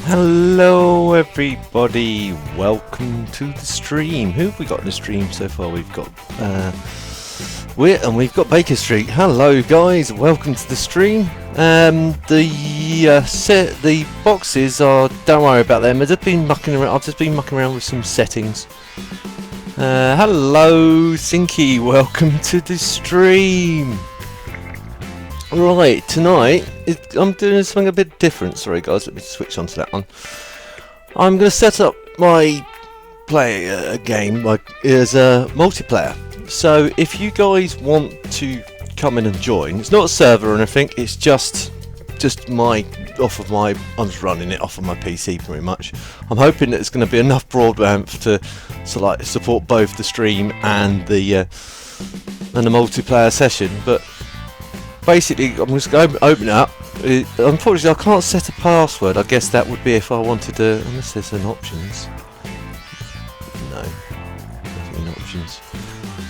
Hello everybody, welcome to the stream. Who have we got in the stream so far? We've got we've got Baker Street. Hello guys, welcome to the stream. The boxes are, don't worry about them. I've just been mucking around with some settings. Hello Sinky, welcome to the stream. Right, tonight I'm doing something a bit different. Sorry guys, let me switch on to that one. I'm going to set up my game as a multiplayer. So if you guys want to come in and join, it's not a server or anything, it's just I'm just running it off of my PC pretty much. I'm hoping that it's going to be enough broadband to like support both the stream and the multiplayer session, but basically, I'm just going to open it up. Unfortunately, I can't set a password. I guess that would be if I wanted to, unless there's an options. No, nothing in options.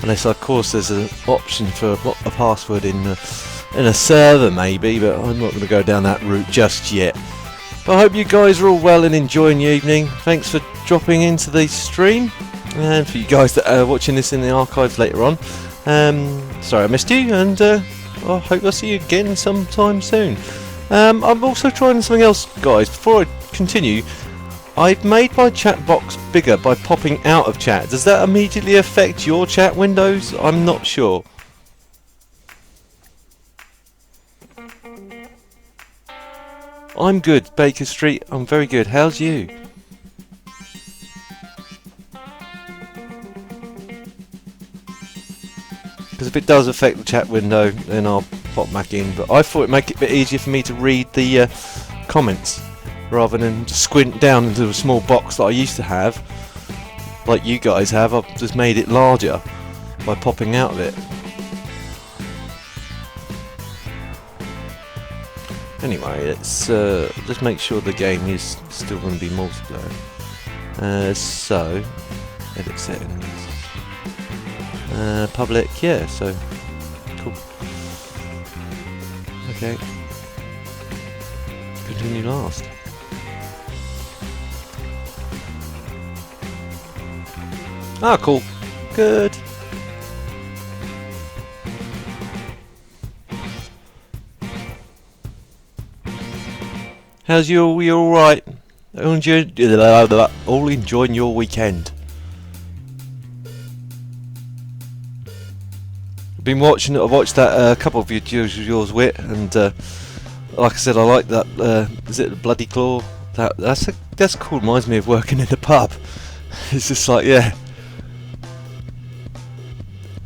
Unless, of course, there's an option for a password in a server, maybe. But I'm not going to go down that route just yet. But I hope you guys are all well and enjoying your evening. Thanks for dropping into the stream, and for you guys that are watching this in the archives later on. Sorry I missed you, and I hope I'll see you again sometime soon. I'm also trying something else, guys. Before I continue, I've made my chat box bigger by popping out of chat. Does that immediately affect your chat windows? I'm not sure. I'm good, Baker Street. I'm very good. How's you? Because if it does affect the chat window, then I'll pop back in. But I thought it'd make it a bit easier for me to read the comments, rather than just squint down into a small box that I used to have, like you guys have. I've just made it larger by popping out of it. Anyway, let's just make sure the game is still going to be multiplayer. So, edit settings. Public, yeah, so cool. Okay, continue last. Ah, cool, good. How's you all right? All enjoying your weekend? Been watching. I've watched that couple of videos of yours, Wit, and like I said, I like that. Is it the Bloody Claw? That's cool. Reminds me of working in a pub. It's just like, yeah.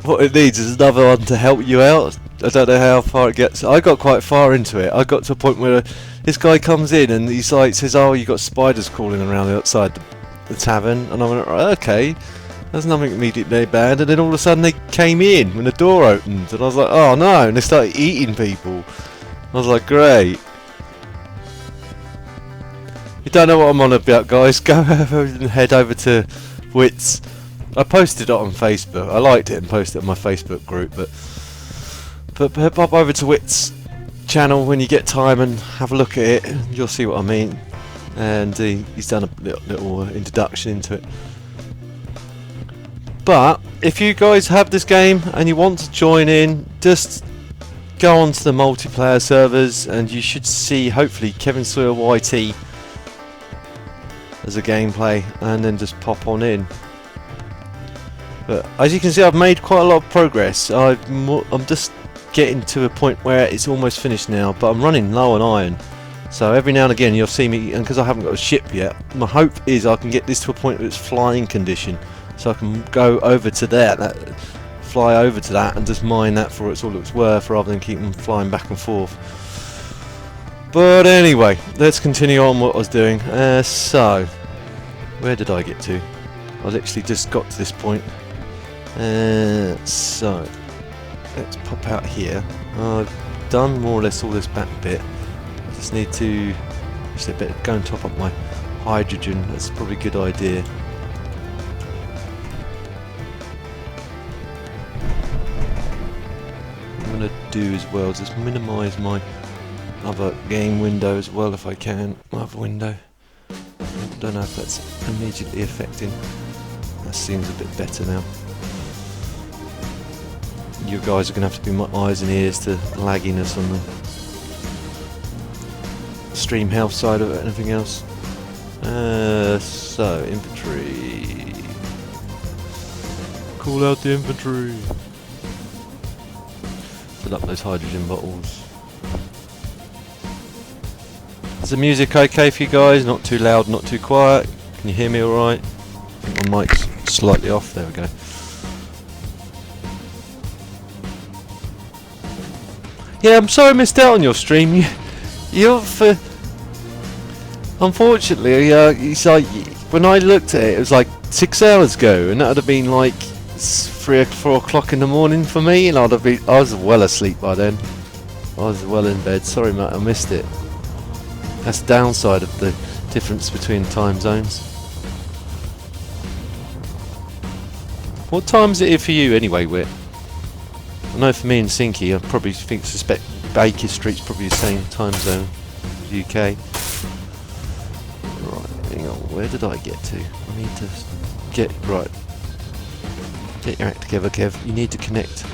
What it needs is another one to help you out. I don't know how far it gets. I got quite far into it. I got to a point where this guy comes in and he's like, says, "Oh, you got spiders crawling around outside the tavern," and I went, right, "Okay." There's nothing immediately bad, and then all of a sudden they came in when the door opened, and I was like, "Oh no!" And they started eating people. I was like, "Great!" You don't know what I'm on about, guys? Go and head over to Wits. I posted it on Facebook. I liked it and posted it on my Facebook group, but pop over to Wits' channel when you get time and have a look at it. And you'll see what I mean. And he's done a little introduction into it. But if you guys have this game and you want to join in, just go onto the multiplayer servers and you should see hopefully Kevin Sawyer YT as a gameplay, and then just pop on in. But as you can see, I've made quite a lot of progress. I'm just getting to a point where it's almost finished now, but I'm running low on iron. So every now and again you'll see me, and because I haven't got a ship yet, my hope is I can get this to a point where it's flying condition. So I can go over to fly over to that and just mine that for all it's worth, rather than keep them flying back and forth. But anyway, let's continue on what I was doing. So, where did I get to? I literally just got to this point. So, let's pop out here. I've done more or less all this back bit. I just need to go and top up my hydrogen. That's probably a good idea. What I'm going to do as well is just minimise my other game window as well if I can. My other window. don't know if that's immediately affecting. That seems a bit better now. You guys are going to have to be my eyes and ears to lagginess on the stream health side of it, anything else. So, infantry. Call out the infantry. Fill up those hydrogen bottles. Is the music okay for you guys? Not too loud, not too quiet? Can you hear me alright? My mic's slightly off, there we go. Yeah, I'm sorry I missed out on your stream. Unfortunately, it's like, when I looked at it, it was like 6 hours ago, and that would have been like 3 or 4 o'clock in the morning for me, and I was well asleep by then. I was well in bed. Sorry, Matt, I missed it. That's the downside of the difference between time zones. What time is it here for you anyway, Whit? I know for me and Sinky, I probably suspect Baker Street's probably the same time zone as UK. Right, hang on, where did I get to? I need to get, right. Get your act together, Kev. You need to connect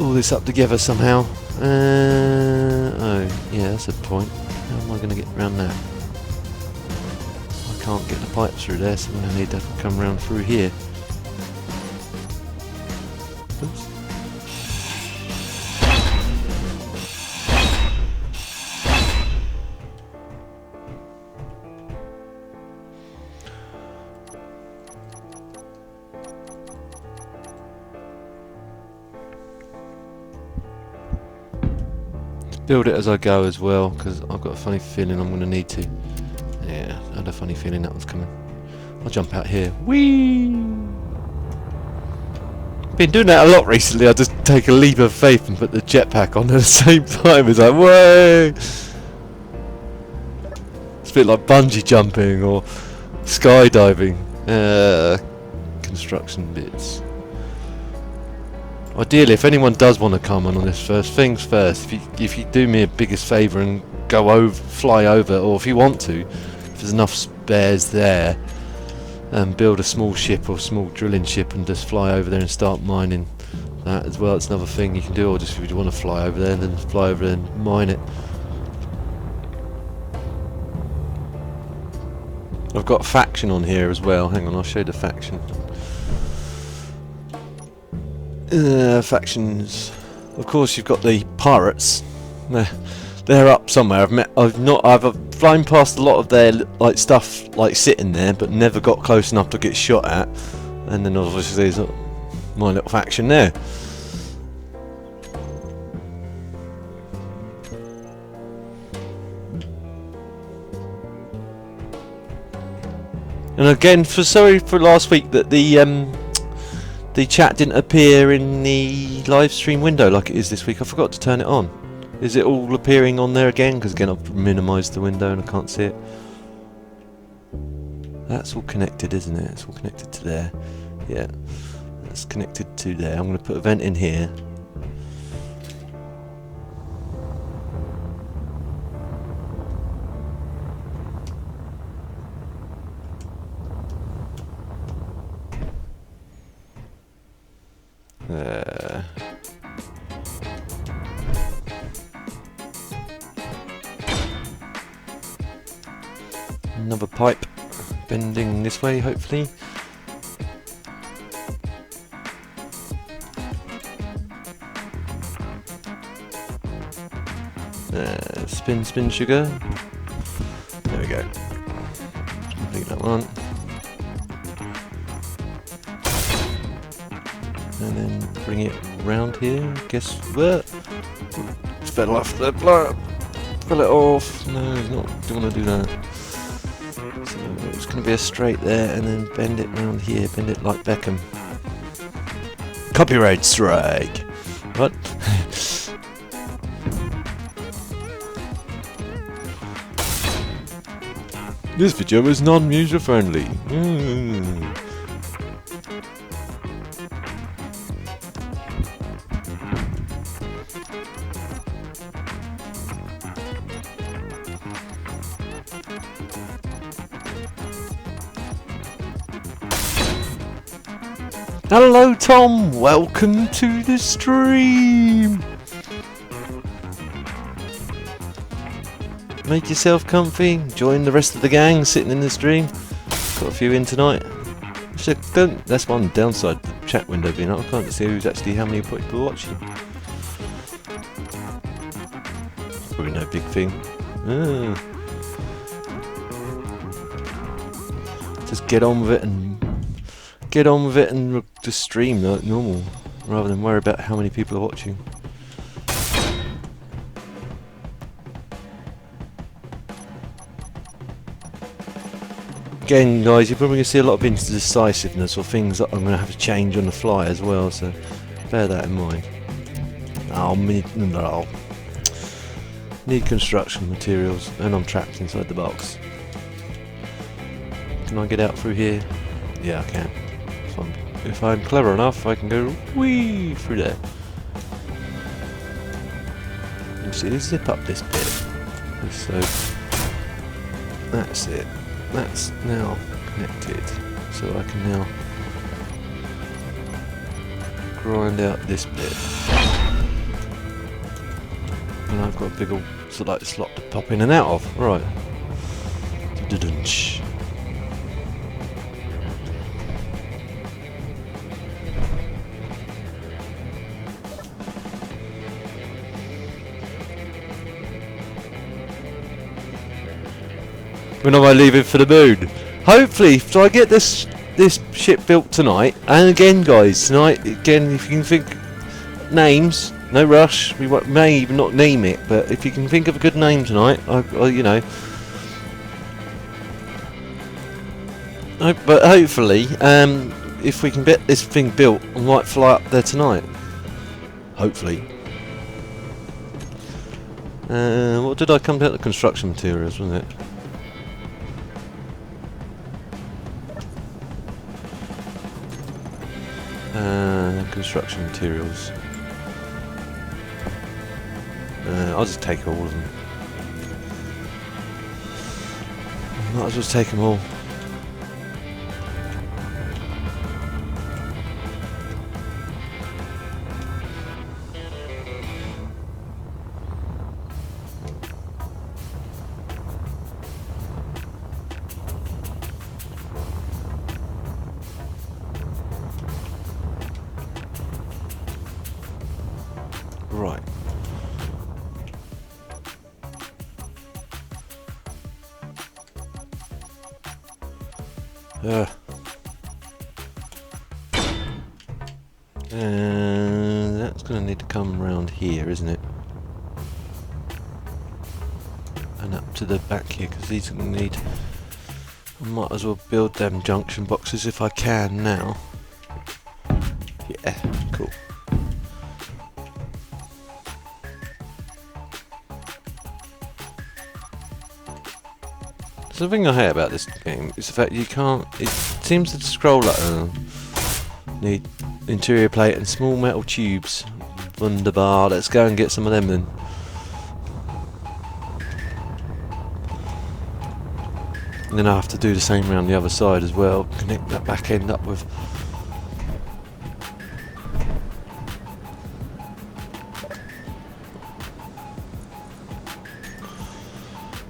all this up together somehow. Oh, yeah, that's a point. How am I going to get around that? I can't get the pipe through there, so I'm going to need to come round through here. Oops. Build it as I go as well, because I've got a funny feeling I'm going to need to. Yeah, I had a funny feeling that was coming. I'll jump out here. Whee! Been doing that a lot recently. I just take a leap of faith and put the jetpack on at the same time. It's like, whoa! It's a bit like bungee jumping or skydiving. Construction bits. Ideally, if anyone does want to come on this, first things first, if you do me a biggest favour and fly over, or if you want to, if there's enough spares there, build a small ship or small drilling ship and just fly over there and start mining that as well. It's another thing you can do, or just if you want to fly over there, then fly over there and mine it. I've got faction on here as well. Hang on, I'll show you the faction. Factions. Of course, you've got the pirates. They're up somewhere. I've flown past a lot of their stuff sitting there, but never got close enough to get shot at. And then obviously there's my little faction there. And again, sorry for last week that the chat didn't appear in the live stream window like it is this week. I forgot to turn it on. Is it all appearing on there again? Because again, I've minimised the window and I can't see it. That's all connected, isn't it? It's all connected to there. Yeah, that's connected to there. I'm going to put a vent in here. Another pipe bending this way, hopefully. Spin sugar. There we go. Complete that one. And then bring it round here. Guess what? Fell off the blow. Fell it off. No, don't want to do that. So it's going to be a straight there, and then bend it round here. Bend it like Beckham. Copyright strike. What? This video is non-user friendly. Hello Tom, welcome to the stream. Make yourself comfy, join the rest of the gang sitting in the stream. Got a few in tonight. That's one downside, the chat window being up. I can't see who's actually how many people are watching. Probably no big thing. Just get on with it and just stream like normal, rather than worry about how many people are watching. Again, guys, you're probably going to see a lot of indecisiveness or things that I'm going to have to change on the fly as well, so bear that in mind. Need construction materials, and I'm trapped inside the box. Can I get out through here? Yeah, I can. If I'm clever enough, I can go wee through there. You see, let's zip up this bit. So that's it. That's now connected, so I can now grind out this bit. And I've got a big old slot to pop in and out of. Right. When am I leaving for the moon? Hopefully, so I get this ship built tonight. And again, guys, tonight again, if you can think names, no rush. We may even not name it, but if you can think of a good name tonight, you know. But hopefully, if we can get this thing built, I might fly up there tonight. Hopefully. What did I come down to? Construction materials, wasn't it? Construction materials. I'll just take all of them. Might as well take them all. Right. That's going to need to come around here, isn't it? And up to the back here, because these are going to need... I might as well build them junction boxes if I can now. Yeah, cool. So the thing I hate about this game is the fact you can't... It seems to scroll like... need interior plate and small metal tubes. Wunderbar, let's go and get some of them then. And then I have to do the same around the other side as well. Connect that back end up with...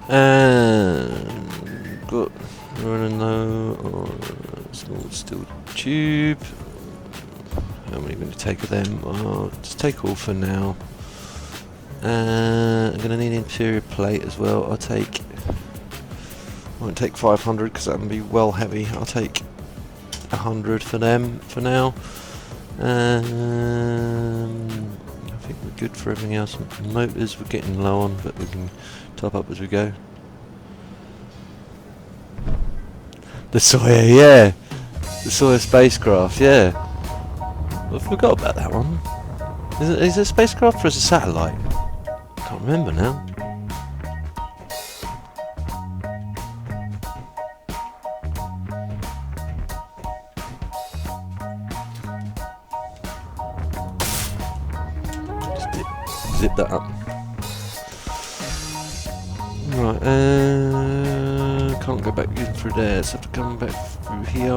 And got running low on small steel tube. How many are going to take of them? I'll just take all for now. I'm going to need interior plate as well. I won't take 500 because that would be well heavy. I'll take 100 for them for now. I think we're good for everything else. Motors we're getting low on, but we can top up as we go. The Sawyer, yeah. The Sawyer spacecraft, yeah. I forgot about that one. Is it a spacecraft or is it a satellite? Can't remember now. Just zip that up. Right, can't go back in through there, so I have to come back through here.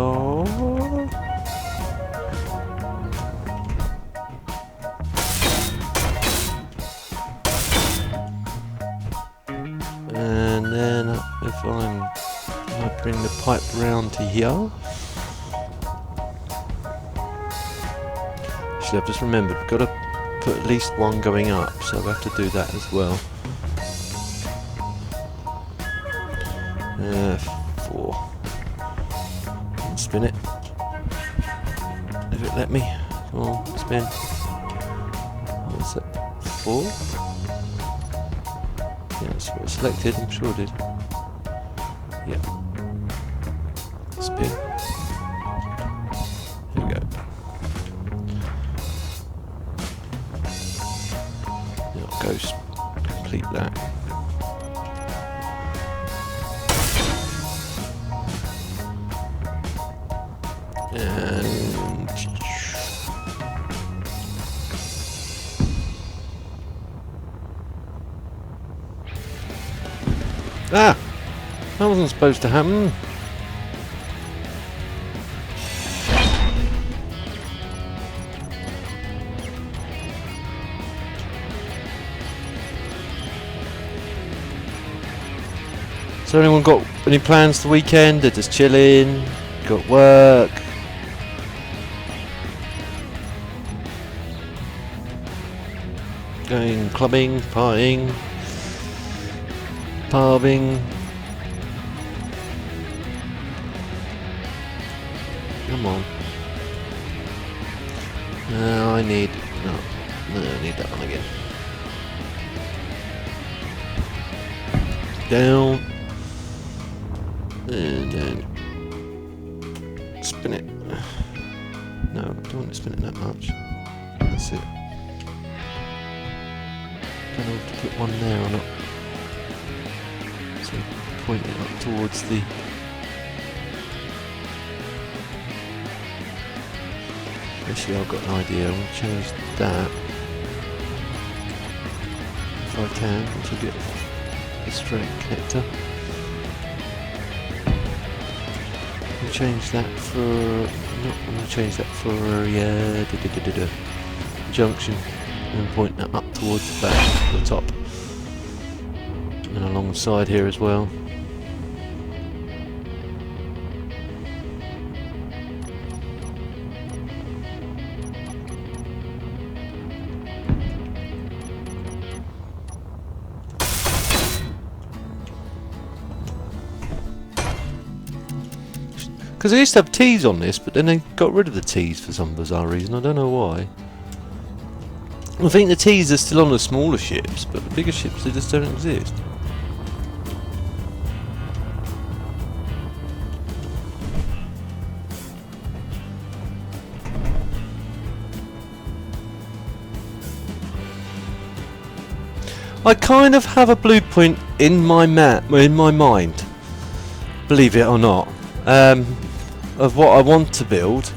into here. Actually, I've just remembered, we've got to put at least one going up, so we have to do that as well. 4. And spin it. If it let me. Come on, spin. What's that? 4? Yeah, that's what I selected, I'm sure it did. Yeah. Spin. Here we go. Now I'll go complete that. And ah! That wasn't supposed to happen. So anyone got any plans for the weekend? They're just chilling, got work. Going clubbing, partying, pubing. Come on. No, I need no, I need that one again. Down. And then spin it. No, I don't want to spin it that much. That's it. Don't know if to put one there or not. So point it up towards the. Actually, I've got an idea. I'll change that if I can to get the straight connector. Change that for I'm going to change that for junction and point that up towards the back, the top, and along the side here as well. Because I used to have T's on this, but then they got rid of the T's for some bizarre reason. I don't know why. I think the T's are still on the smaller ships, but the bigger ships, they just don't exist. I kind of have a blueprint in my in my mind, believe it or not. Of what I want to build,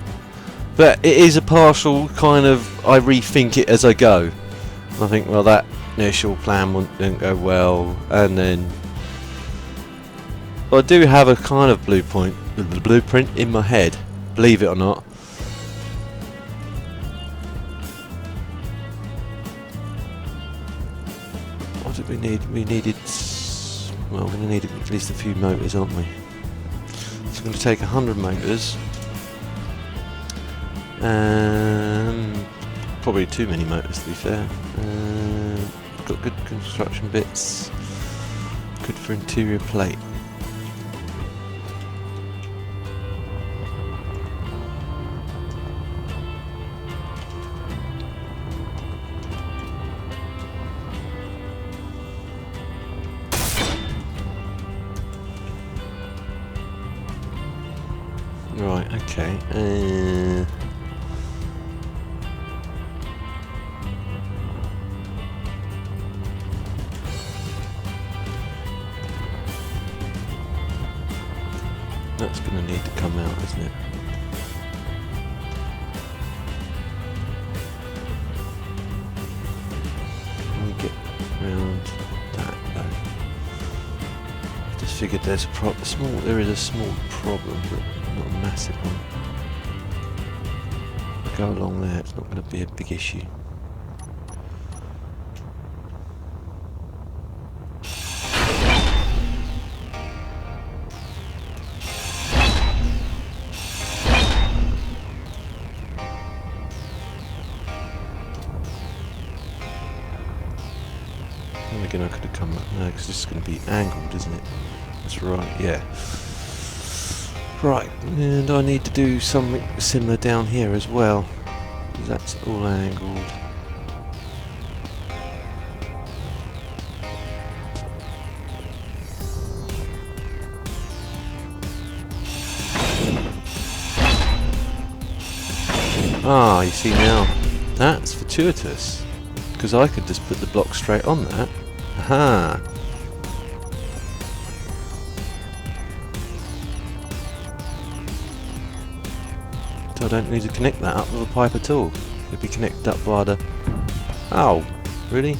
but it is a partial kind of, I rethink it as I go. I think, well, that initial plan didn't go well, and then I do have a kind of blueprint in my head, believe it or not. What did we need? We needed, well, we're going to need at least a few motors, aren't we? I'm going to take 100 motors, probably too many motors to be fair. Got good construction bits, good for interior plate. Right, okay. That's going to need to come out, isn't it? Let me get around that though. Just figured there's there is a small problem, but not a massive one. Go along there, it's not going to be a big issue. thinking I could have come up. No, because this is going to be angled, isn't it? That's right, yeah. Right, and I need to do something similar down here as well. That's all angled. Ah, you see now, that's fortuitous, because I could just put the block straight on that. Aha! So I don't need to connect that up with a pipe at all. It'd be connected up via the... Oh, really?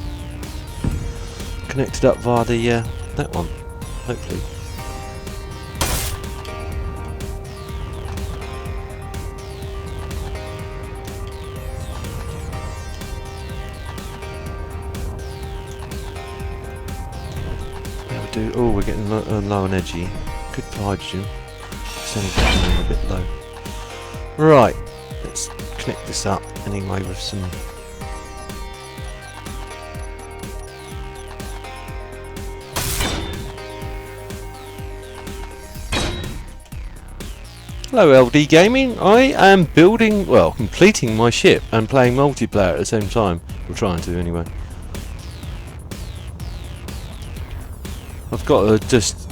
Connected up via the, that one, hopefully. Oh, we're getting low and edgy. Good for hydrogen. It's only getting a bit low. Right, let's connect this up anyway with some... Hello LD Gaming, I am building, well, completing my ship and playing multiplayer at the same time. We're trying to anyway. I've got a just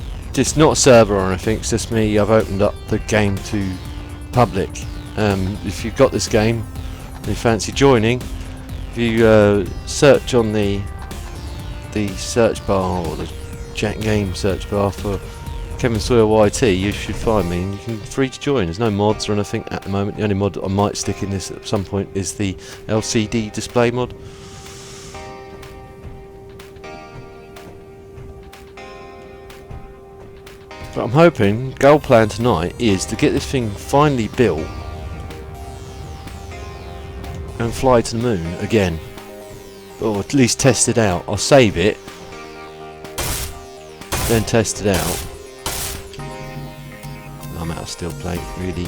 not a server or anything, it's just me. I've opened up the game to public. If you've got this game and you fancy joining, if you search on the search bar or the chat game search bar for Kevin Sawyer YT, you should find me and you can free to join. There's no mods or anything at the moment. The only mod I might stick in this at some point is the LCD display mod. But I'm hoping, goal plan tonight is to get this thing finally built and fly to the moon again. Or at least test it out. I'll save it, then test it out. I'm out of steel plate, really.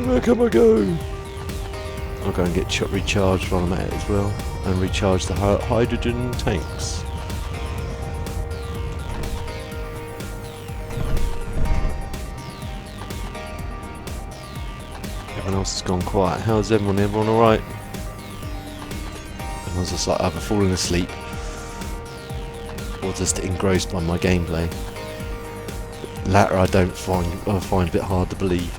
Where can I go? I'll go and get recharged while I'm at it as well. And recharge the hydrogen tanks. Everyone else has gone quiet. How's everyone? Everyone alright? Everyone's just like either falling asleep or just engrossed by my gameplay. The latter I find a bit hard to believe.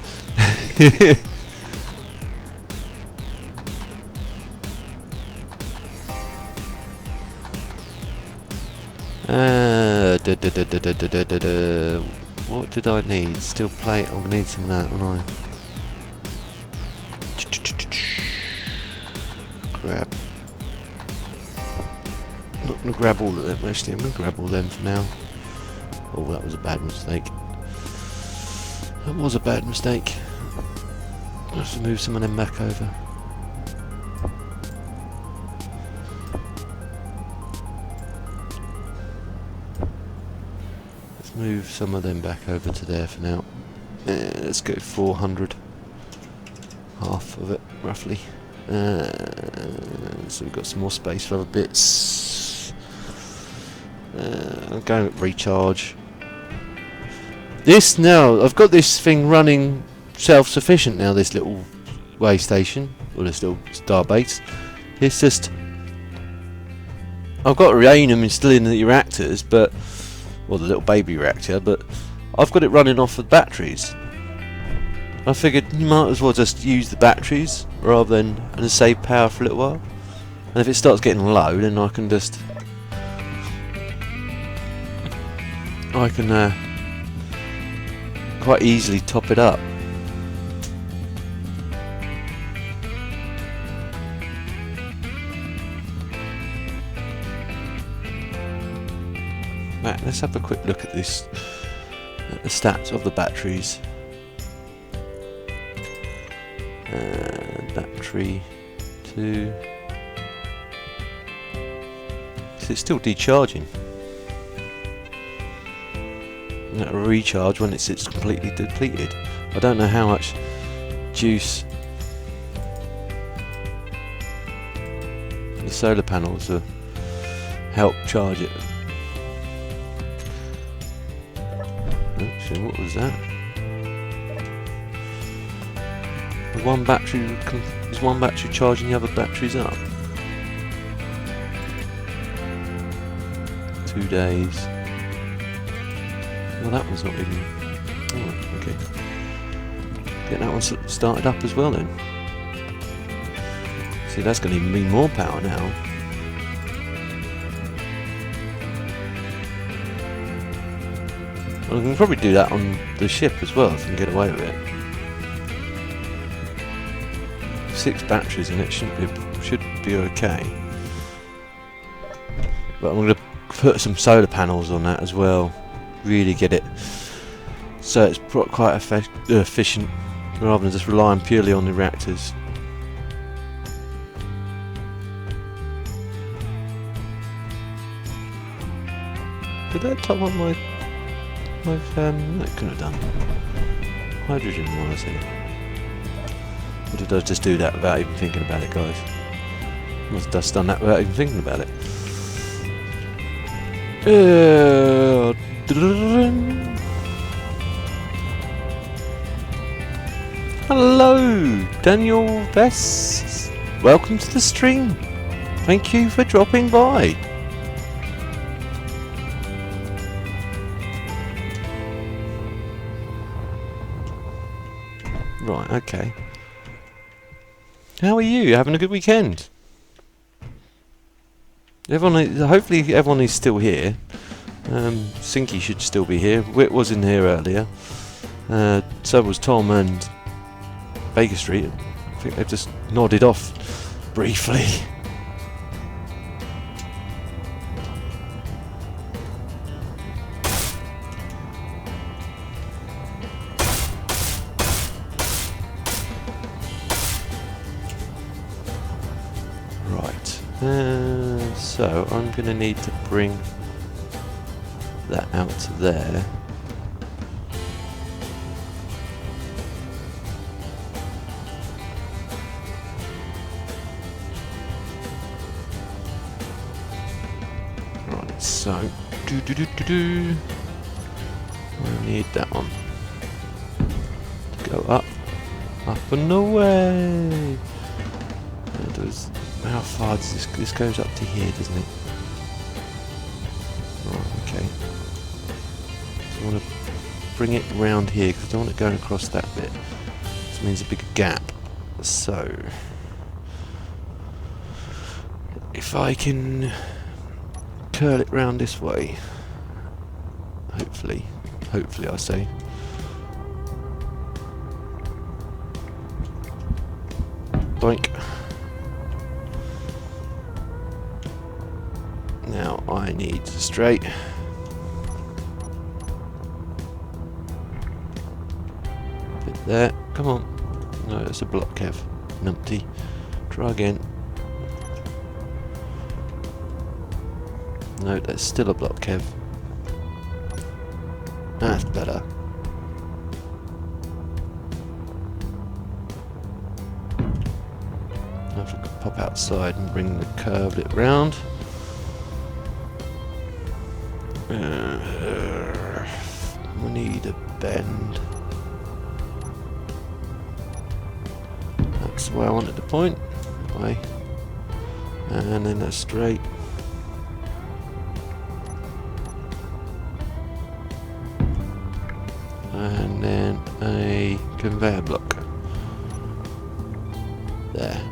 What did I need? Steel plate. I'm gonna need some of that, won't I? Grab. I'm not going to grab all of them actually, I'm going to grab all of them for now. Oh, that was a bad mistake. That was a bad mistake. I'll have to move some of them back over. Let's move some of them back over to there for now. Let's go 400. Half of it, roughly. So we've got some more space for other bits. I'm going to recharge. This now, I've got this thing running self-sufficient now, this little way station, or this little star base. It's just, I've got uranium still in the reactors, but, well, the little baby reactor, but I've got it running off of batteries. I figured you might as well just use the batteries rather than and save power for a little while. And if it starts getting low, then I can just quite easily top it up. Right, let's have a quick look at this, at the stats of the batteries. Battery 2. So it's still decharging. And that'll recharge when it's completely depleted. I don't know how much juice the solar panels will help charge it. Actually, what was that? Is one battery charging the other batteries up? 2 days. Well, that one's not even... Oh, okay. Get that one started up as well then. See, that's going to even mean more power now. Well, I can probably do that on the ship as well if I can get away with it. 6 batteries in it should be okay. But I'm going to put some solar panels on that as well. Really get it so it's quite efficient rather than just relying purely on the reactors. Did that top up my that couldn't have done. Hydrogen one, I think. Or did I just do that without even thinking about it, guys? I must have just done that without even thinking about it. Hello, Daniel Vess. Welcome to the stream. Thank you for dropping by. Right, okay. How are you? Having a good weekend? Hopefully everyone is still here. Sinky should still be here. Whit was in here earlier. So was Tom and Baker Street. I think they've just nodded off briefly. So I'm going to need to bring that out to there. Right, so I need that one to go up and away. How far does this goes up to here, doesn't it? Right, okay. So I want to bring it round here because I don't want it going across that bit. This means a bigger gap. So if I can curl it round this way, hopefully I say. Doink. Now I need straight. Bit there. Come on. No, that's a block, Kev. Numpty. Try again. No, that's still a block, Kev. That's better. Now if I could pop outside and bring the curve bit round. We need a bend. That's where I wanted to point. That way. And then that's straight. And then a conveyor block. There.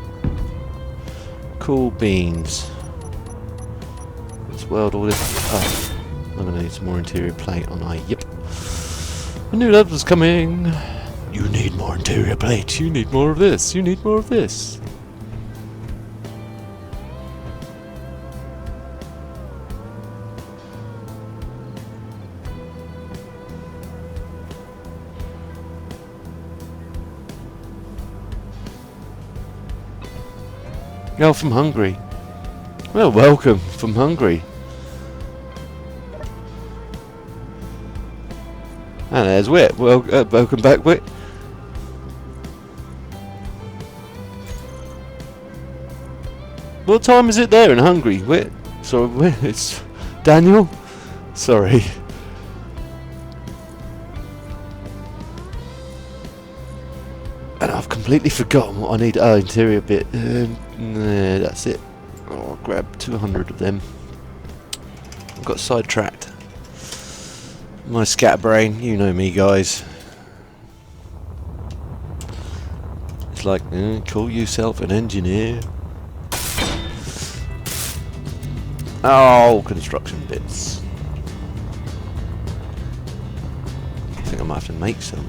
Cool beans. Let's weld all this up. I'm going to need some more interior plate, aren't I? Yep. I knew that was coming. You need more interior plate. You need more of this. You need more of this. Oh, from Hungary. Well, welcome from Hungary. And there's Whit. Well, welcome back, Whit. What time is it there in Hungary? Where? Sorry, where? It's Daniel? Sorry. And I've completely forgotten what I need. Oh, interior bit. Nah, that's it. I'll grab 200 of them. I got sidetracked. My scatterbrain, you know me, guys. It's like, call yourself an engineer. Oh, construction bits. I think I might have to make some.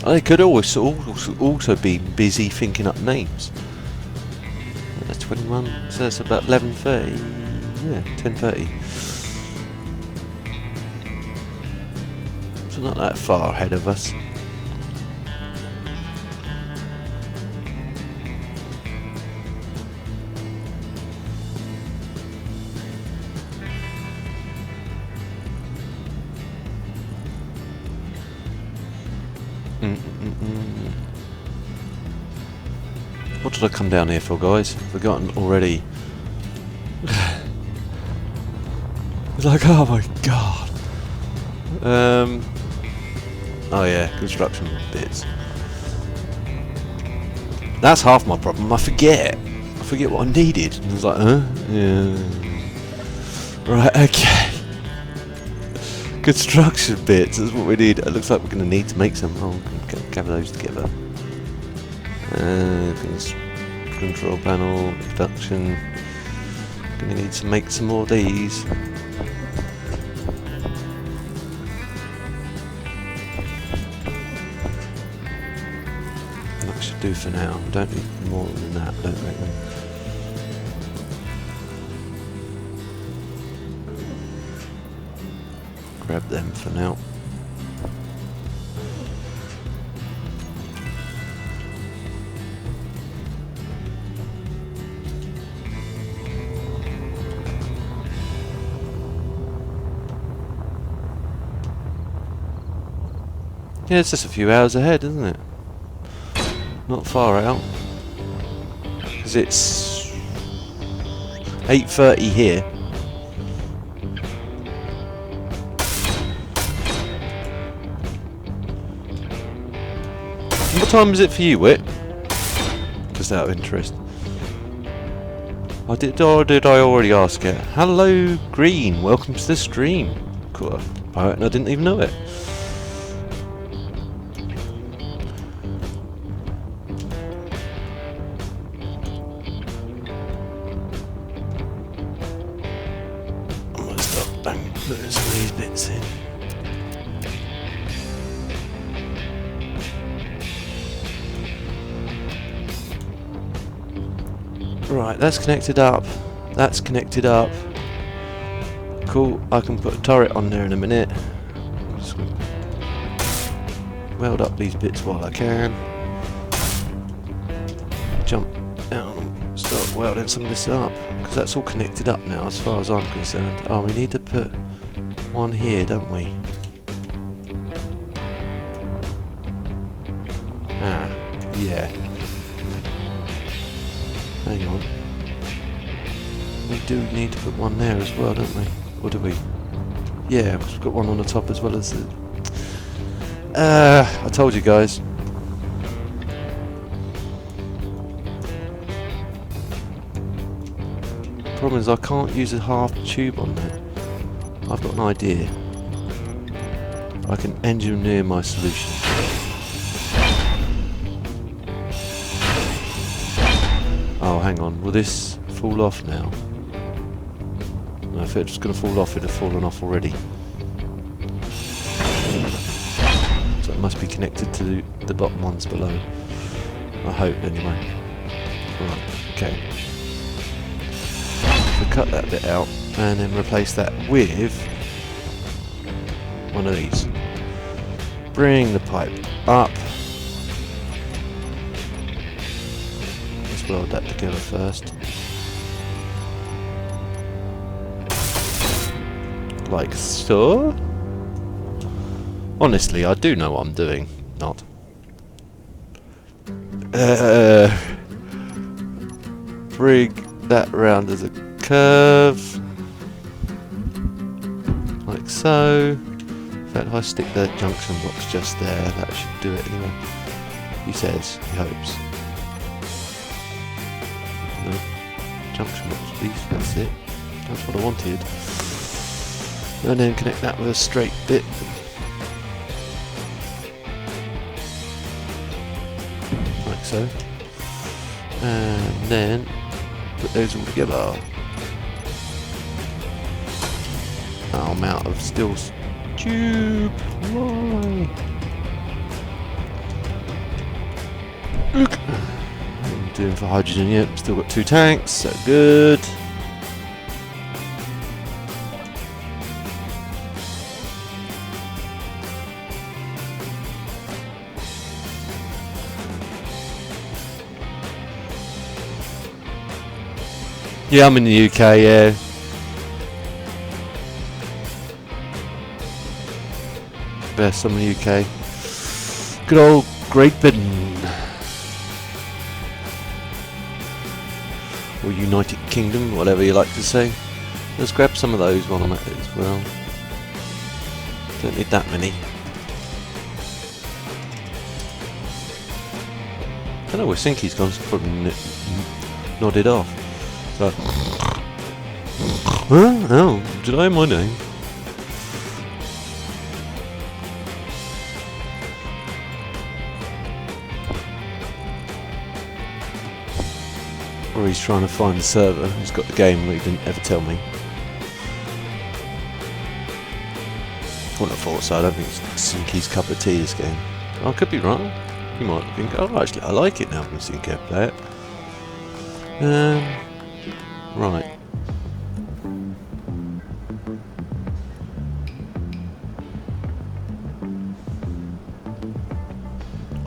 I could also be busy thinking up names. That's 21, so that's about 11:30. Yeah, 10:30. So not that far ahead of us. What did I come down here for, guys? I've forgotten already. It's like, oh my god. Oh yeah, construction bits. That's half my problem. I forget what I needed. And I was like, huh? Yeah. Right, okay. Construction bits is what we need. It looks like we're going to need to make some. Oh, we can gather those together. Control panel, production. Going to need to make some more of these. That should do for now. Don't need more than that, don't reckon. Grab them for now. Yeah, it's just a few hours ahead, isn't it? Not far out. Because it's 8:30 here. What time is it for you, Whit? Just out of interest. Did I already ask it? Hello, Green. Welcome to the stream. Cool. I didn't even know it. I'm gonna stop putting some of these bits in. Right, that's connected up. That's connected up. Cool, I can put a turret on there in a minute. Just weld up these bits while I can. Jump down and start welding some of this up. Because that's all connected up now as far as I'm concerned. Oh, we need to put one here, don't we? Ah, yeah. Hang on. We do need to put one there as well, don't we? Or do we? Yeah, we've got one on the top as well as the... I told you guys. Problem is I can't use a half tube on that. I've got an idea. I can engineer my solution. Oh, hang on. Will this fall off now? No, if it's going to fall off, it'd have fallen off already. So it must be connected to the bottom ones below. I hope, anyway. Right, okay. So cut that bit out, and then replace that with one of these. Bring the pipe up. Weld that together first. Like so. Honestly, I do know what I'm doing. Not. Bring that round as a curve. Like so. In fact, if I stick the junction box just there, that should do it anyway. He says, he hopes. No. Junction box, please, that's it. That's what I wanted. And then connect that with a straight bit. Like so. And then put those all together. Oh, I'm out of steel tube. Why? Look. I'm doing for hydrogen yet. Still got 2 tanks. So good. Yeah, I'm in the UK, yeah. Best, I'm in the UK. Good old Great Britain. Or United Kingdom, whatever you like to say. Let's grab some of those while I'm at it as well. Don't need that many. I don't know where Sinky's gone, so probably nodded off. So, huh? Oh, did I have my name? Or he's trying to find the server. He's got the game that he didn't ever tell me. I wouldn't have thought so. I don't think it's Sinky's cup of tea, this game. I could be wrong. You might think, oh, actually, I like it now when Sinky play it. Right.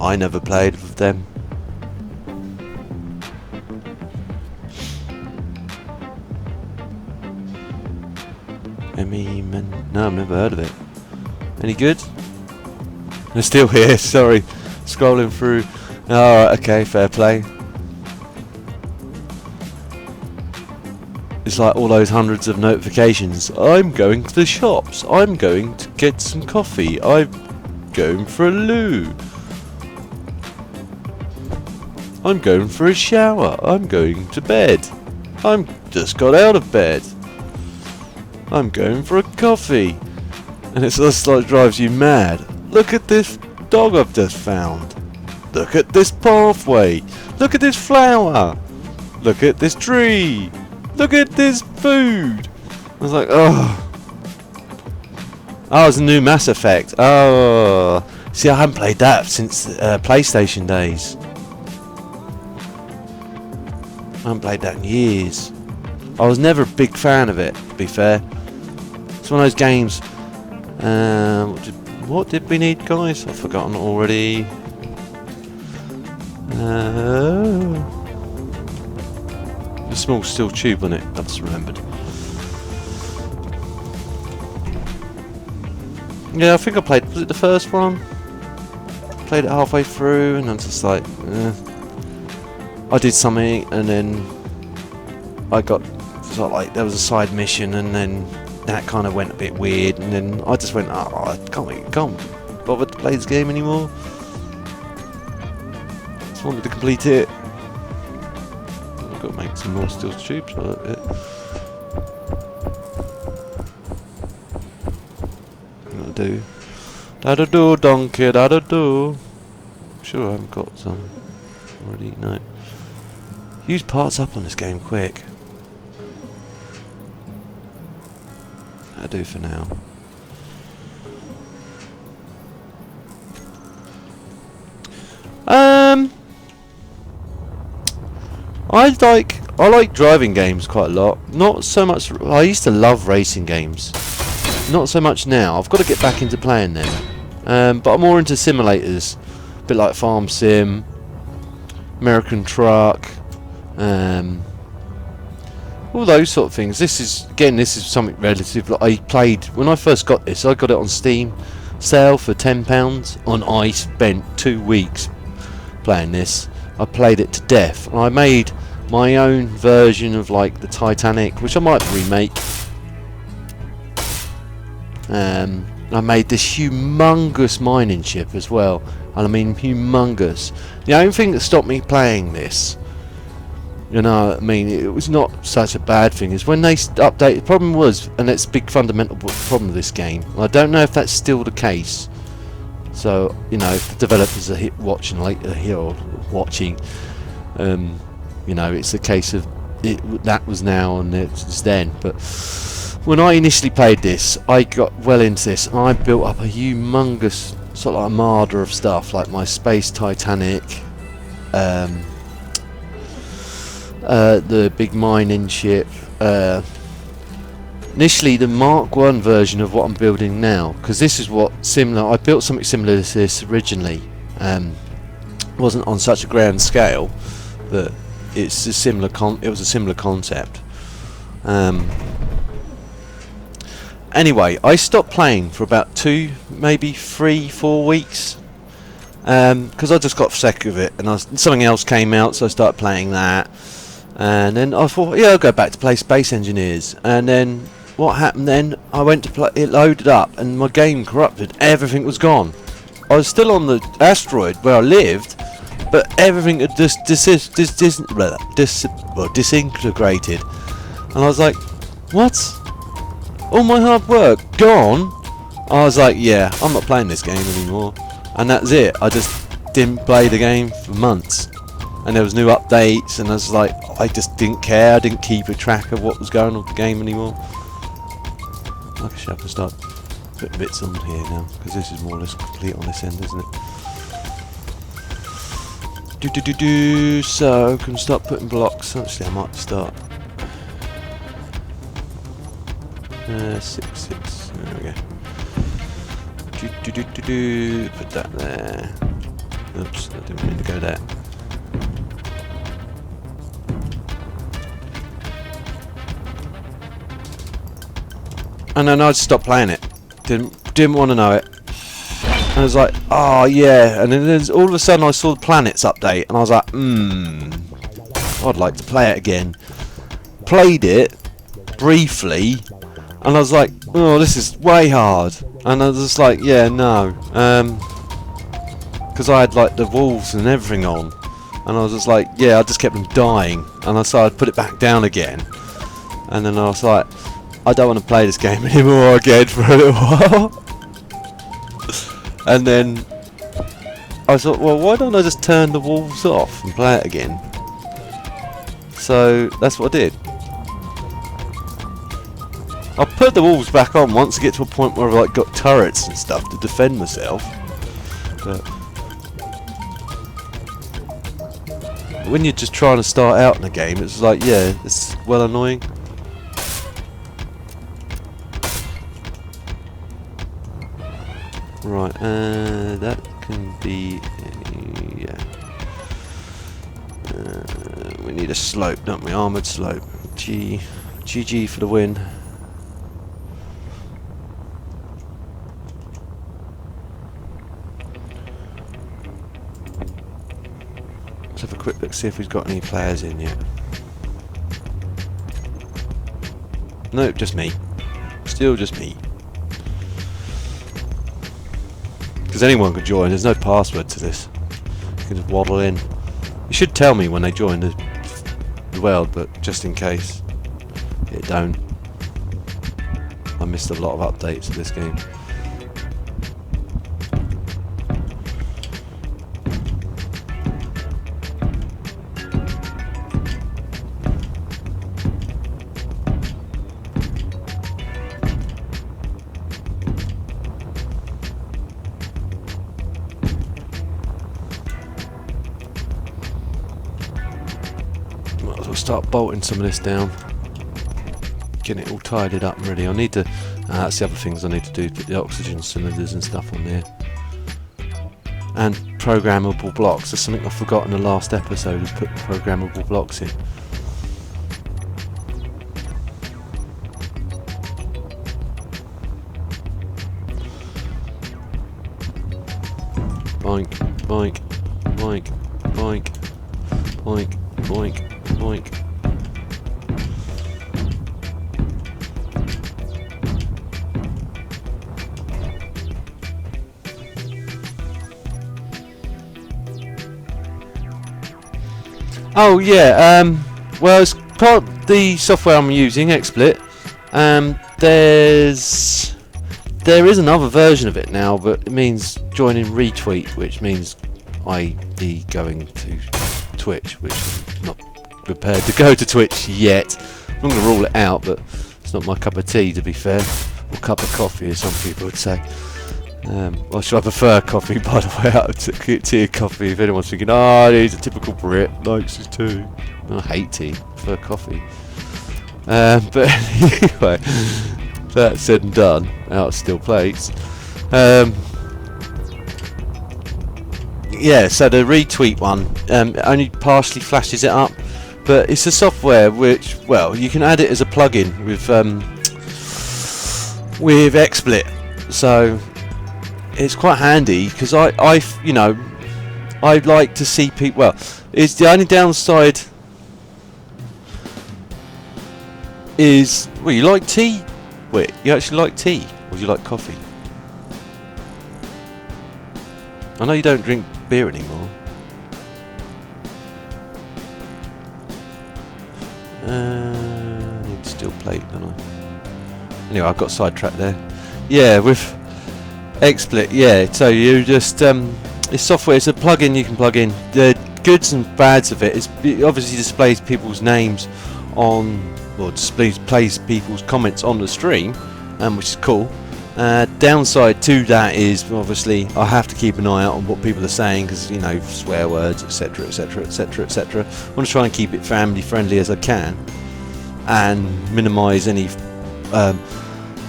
I never played with them. No, I've never heard of it. Any good? They're still here, sorry. Scrolling through. Alright, okay, fair play. It's like all those hundreds of notifications. I'm going to the shops. I'm going to get some coffee. I'm going for a loo. I'm going for a shower. I'm going to bed. I'm just got out of bed. I'm going for a coffee. And it's just like drives you mad. Look at this dog I've just found. Look at this pathway. Look at this flower. Look at this tree. Look at this food. I was like, oh. Oh, it's a new Mass Effect. Oh. See, I haven't played that since PlayStation days. I haven't played that in years. I was never a big fan of it, to be fair. It's one of those games. What did we need, guys? I've forgotten already. A small steel tube on it. I've just remembered. Yeah, I think I played. Was it the first one? Played it halfway through, and I'm just like, I did something, and then I got sort of like there was a side mission, and then that kind of went a bit weird, and then I just went, oh, I can't bother to play this game anymore. Just wanted to complete it. I've got to make some more steel tubes. That'll do. That'll do, donkey. That'll do. I'm sure I haven't got some already. No. Use parts up on this game quick. That'll do for now. I like driving games quite a lot. Not so much. I used to love racing games. Not so much now. I've got to get back into playing them. But I'm more into simulators, a bit like Farm Sim, American Truck, all those sort of things. This is something relative. Like I played when I first got this. I got it on Steam, sale for £10, and I spent 2 weeks playing this. I played it to death, and I made my own version of like the Titanic, which I might remake. I made this humongous mining ship as well, and I mean humongous. The only thing that stopped me playing this, you know, I mean, it was not such a bad thing, is when they updated. The problem was, and it's a big fundamental problem with this game, I don't know if that's still the case. So, you know, if the developers are watching later here, or watching, you know, it's a case of that was now and it's then. But when I initially played this, I got well into this, and I built up a humongous sort of like armada of stuff, like my space Titanic, the big mining ship, initially the Mark 1 version of what I'm building now, because this is what similar, I built something similar to this originally. Wasn't on such a grand scale, but it's a similar it was a similar concept. Anyway, I stopped playing for about 2, maybe 3, 4 weeks, because I just got sick of it, and something else came out, so I started playing that. And then I thought, yeah, I'll go back to play Space Engineers. And then what happened then? I went to play, it loaded up, and my game corrupted. Everything was gone. I was still on the asteroid where I lived, but everything had just disintegrated. And I was like, what? All my hard work gone? I was like, yeah, I'm not playing this game anymore. And that's it. I just didn't play the game for months. And there was new updates, and I was like, I just didn't care. I didn't keep a track of what was going on with the game anymore. I should have to start putting bits on here now, because this is more or less complete on this end, isn't it? So, can start putting blocks. Actually, I might start. 6, 6. There we go. Put that there. Oops, I didn't mean to go there. And then I just stopped playing it. Didn't want to know it. And I was like, oh yeah. And then all of a sudden I saw the planets update, and I was like, I'd like to play it again. Played it briefly, and I was like, oh, this is way hard. And I was just like, yeah, no. Because I had like the walls and everything on. And I was just like, yeah, I just kept them dying. And I decided to put it back down again. And then I was like, I don't want to play this game anymore again for a little while. And then I thought, well, why don't I just turn the walls off and play it again? So that's what I did. I put the walls back on once I get to a point where I've like got turrets and stuff to defend myself. But when you're just trying to start out in a game, it's like, yeah, it's well annoying. Right, that can be, yeah. We need a slope, don't we? Armoured slope. GG for the win. Let's have a quick look, see if we've got any players in yet. Nope, just me. Still just me. Because anyone could join, there's no password to this. You can just waddle in. You should tell me when they join the world, but just in case it don't. I missed a lot of updates of this game. Might as well start bolting some of this down, getting it all tidied up and ready. I need to, that's the other things I need to do, put the oxygen cylinders and stuff on there. And programmable blocks, that's something I forgot in the last episode, is put programmable blocks in. boink, boink, boink, boink, boink, boink, boink. Oh yeah, well, it's part of the software I'm using, XSplit. There is another version of it now, but it means joining retweet, which means i.e. going to Twitch, which I'm not prepared to go to Twitch yet. I'm going to rule it out, but it's not my cup of tea, to be fair, or cup of coffee, as some people would say. Well, should I prefer coffee, by the way, out of tea and coffee, if anyone's thinking, oh, he's a typical Brit, likes his tea. I hate tea, prefer coffee. But anyway, that said and done, out of steel plates. Yeah, so the retweet one only partially flashes it up, but it's a software which, well, you can add it as a plugin with XSplit, so it's quite handy because I like to see people. Well, it's the only downside is, well, you like tea? Wait, you actually like tea, or do you like coffee? I know you don't drink beer anymore. I need steel plate, don't I? Anyway, I got sidetracked there. Yeah, with XSplit, yeah. So you just it's software. It's a plugin you can plug in. The goods and bads of it is it obviously displays people's names on, or displays people's comments on the stream, which is cool. Downside to that is obviously I have to keep an eye out on what people are saying because, you know, swear words, etc, etc, etc, etc. I want to try and keep it family friendly as I can and minimise any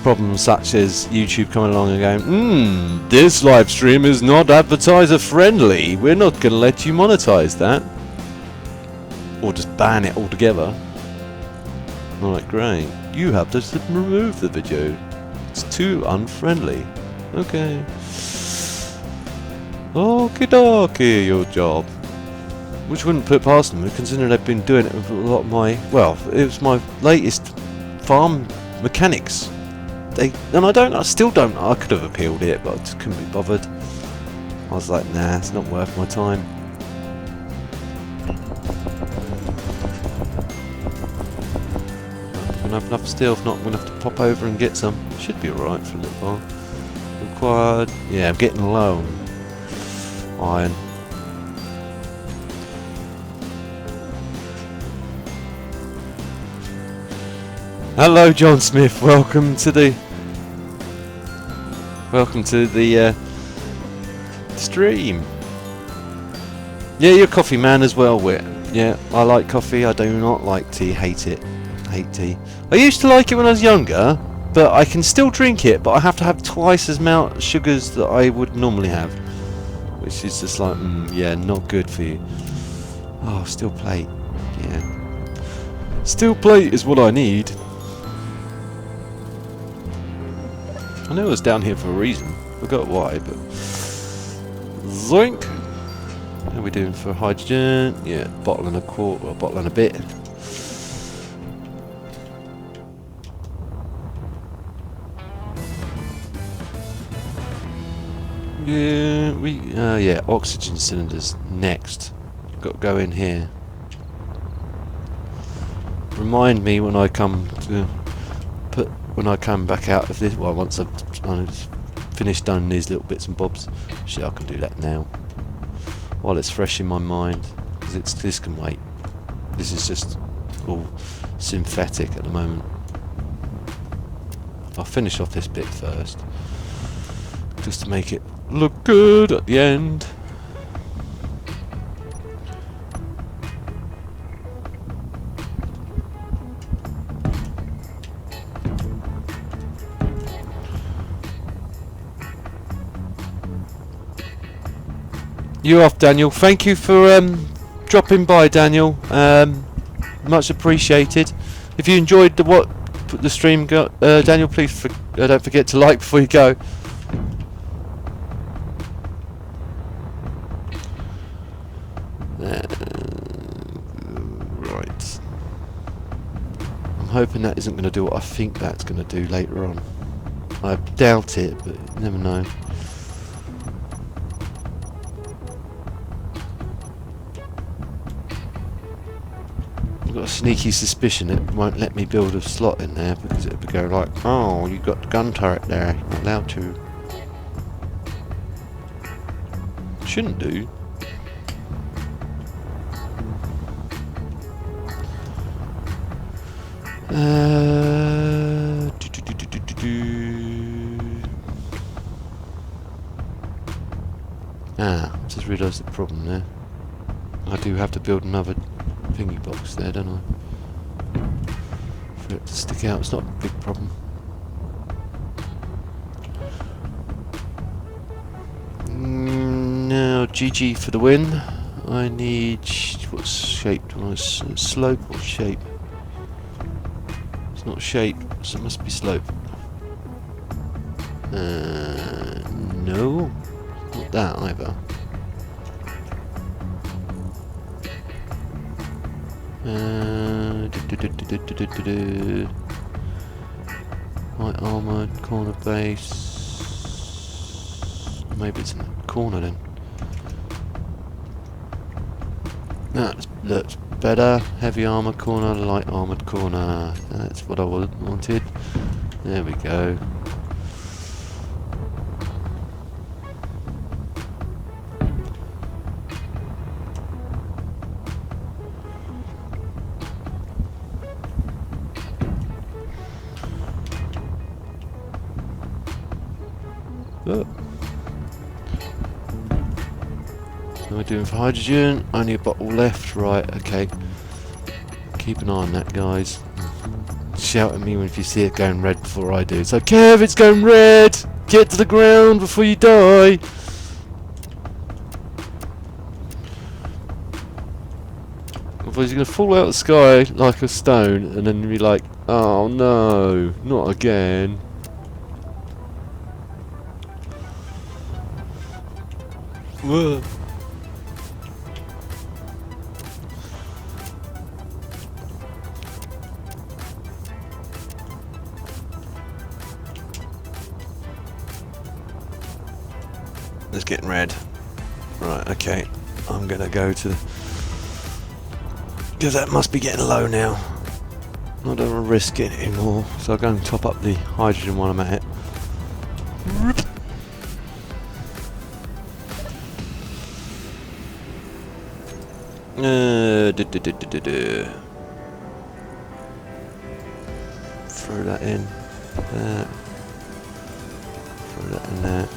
problems such as YouTube coming along and going, this live stream is not advertiser friendly, we're not going to let you monetize that, or just ban it altogether. Alright, great, you have to remove the video, it's too unfriendly. Okay, okie dokie, your job. Which wouldn't put past them, considering they've been doing it with a lot of my, well, it was my latest farm mechanics. I still don't, I could have appealed it, but I just couldn't be bothered. I was like, nah, it's not worth my time. I'm gonna have enough steel, if not, I'm gonna have to pop over and get some. Should be alright for a little while. Required, yeah, I'm getting low on iron. Hello, John Smith. Welcome to the stream. Yeah, you're a coffee man as well, Wit. Yeah, I like coffee. I do not like tea. Hate it. Hate tea. I used to like it when I was younger, but I can still drink it. But I have to have twice as much sugars that I would normally have, which is just like, yeah, not good for you. Oh, steel plate. Yeah, steel plate is what I need. I knew it was down here for a reason. Forgot why, but zoink. How are we doing for hydrogen? Yeah, bottle and a quart, or a bottle and a bit. Yeah, yeah, oxygen cylinders next. Got to go in here. Remind me when I come to when I come back out of this, well, once I've finished done these little bits and bobs. Shit, I can do that now while it's fresh in my mind, because this can wait. This is just all synthetic at the moment. I'll finish off this bit first, just to make it look good at the end. You off, Daniel. Thank you for dropping by, Daniel. Much appreciated. If you enjoyed the stream, Daniel, please don't forget to like before you go. Right. I'm hoping that isn't going to do what I think that's going to do later on. I doubt it, but you never know. I've got a sneaky suspicion it won't let me build a slot in there because it'll go like, oh, you've got the gun turret there, you're not allowed to. Shouldn't do. Just realised the problem there. I do have to build another thingy box there, don't I? For it to stick out, it's not a big problem. Now, GG for the win. I need... what shape do I... slope or shape? It's not shape, so it must be slope. No, not that either. Light armoured, corner base. Maybe it's in the corner then. That looks better. Heavy armour corner, light armoured corner. That's what I wanted. There we go. Oh. How are we doing for hydrogen? Only a bottle left. Right, okay. Keep an eye on that, guys. Shout at me if you see it going red before I do. So, Kev, it's going red! Get to the ground before you die! Otherwise you're going to fall out of the sky like a stone and then be like, oh no, not again. Whoa. It's getting red. Right, okay. I'm gonna go to the... because that must be getting low now. I don't want to risk it anymore, so I'll go and top up the hydrogen while I'm at it. Throw that in. That. Throw that in there.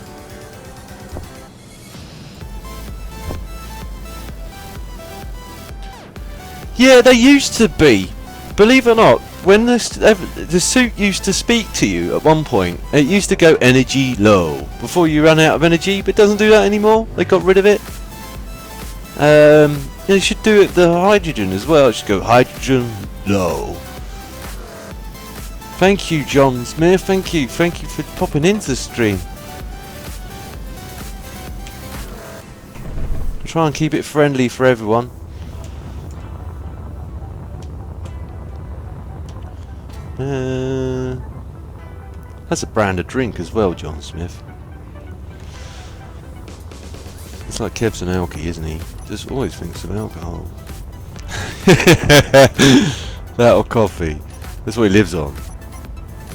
Yeah, they used to be. Believe it or not, when the suit used to speak to you at one point, it used to go energy low before you run out of energy, but it doesn't do that anymore. They got rid of it. They should do it the hydrogen as well. It should go hydrogen low. Thank you, John Smith. Thank you for popping into the stream. Try and keep it friendly for everyone. That's a brand of drink as well, John Smith. It's like Kev's an alky, isn't he? Just always thinks of alcohol. That or coffee. That's what he lives on.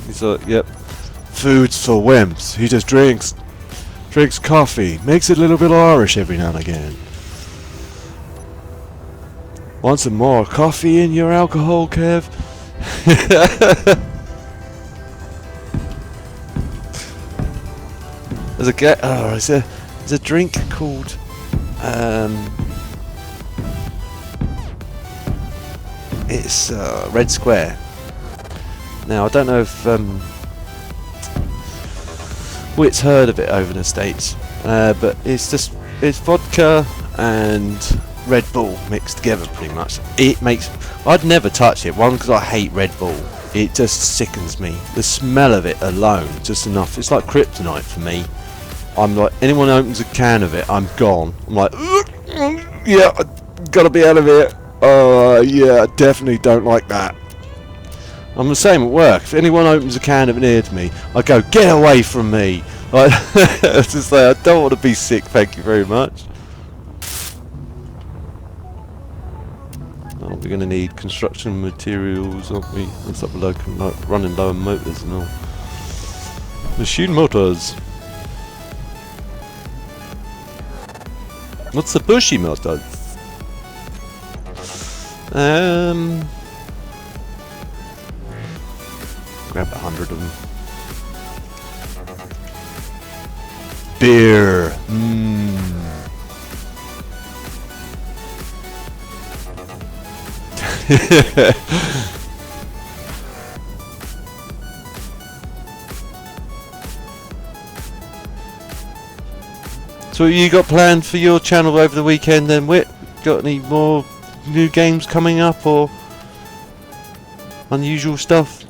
He's like, yep. Food's for wimps. He just drinks coffee. Makes it a little bit Irish every now and again. Want some more coffee in your alcohol, Kev? There's a drink called it's Red Square. Now I don't know if Wit's heard of it over the States, but it's vodka and Red Bull mixed together pretty much. I'd never touch it, one because I hate Red Bull. It just sickens me. The smell of it alone, just enough. It's like kryptonite for me. I'm like, anyone opens a can of it, I'm gone. I'm like, yeah, Gotta be out of here. Oh, yeah, I definitely don't like that. I'm the same at work. If anyone opens a can of near to me, I go, get away from me. It's just like, I don't want to be sick, thank you very much. Oh, we're going to need construction materials, aren't we? It's up running low on motors and all. Machine motors. What's the bushy motors? Grab 100 of them. Beer. So what you got planned for your channel over the weekend then, Whit? Got any more new games coming up or unusual stuff?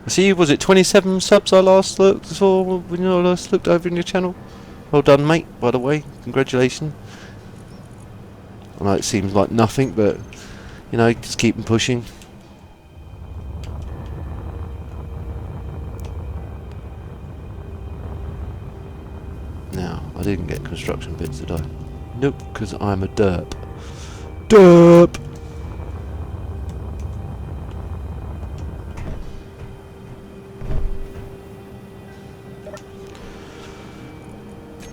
I see, was it 27 subs I last looked for when I last looked over in your channel? Well done, mate, by the way. Congratulations. I know it seems like nothing, but, you know, just keep them pushing. Now, I didn't get construction bits, did I? Nope, because I'm a derp. Derp!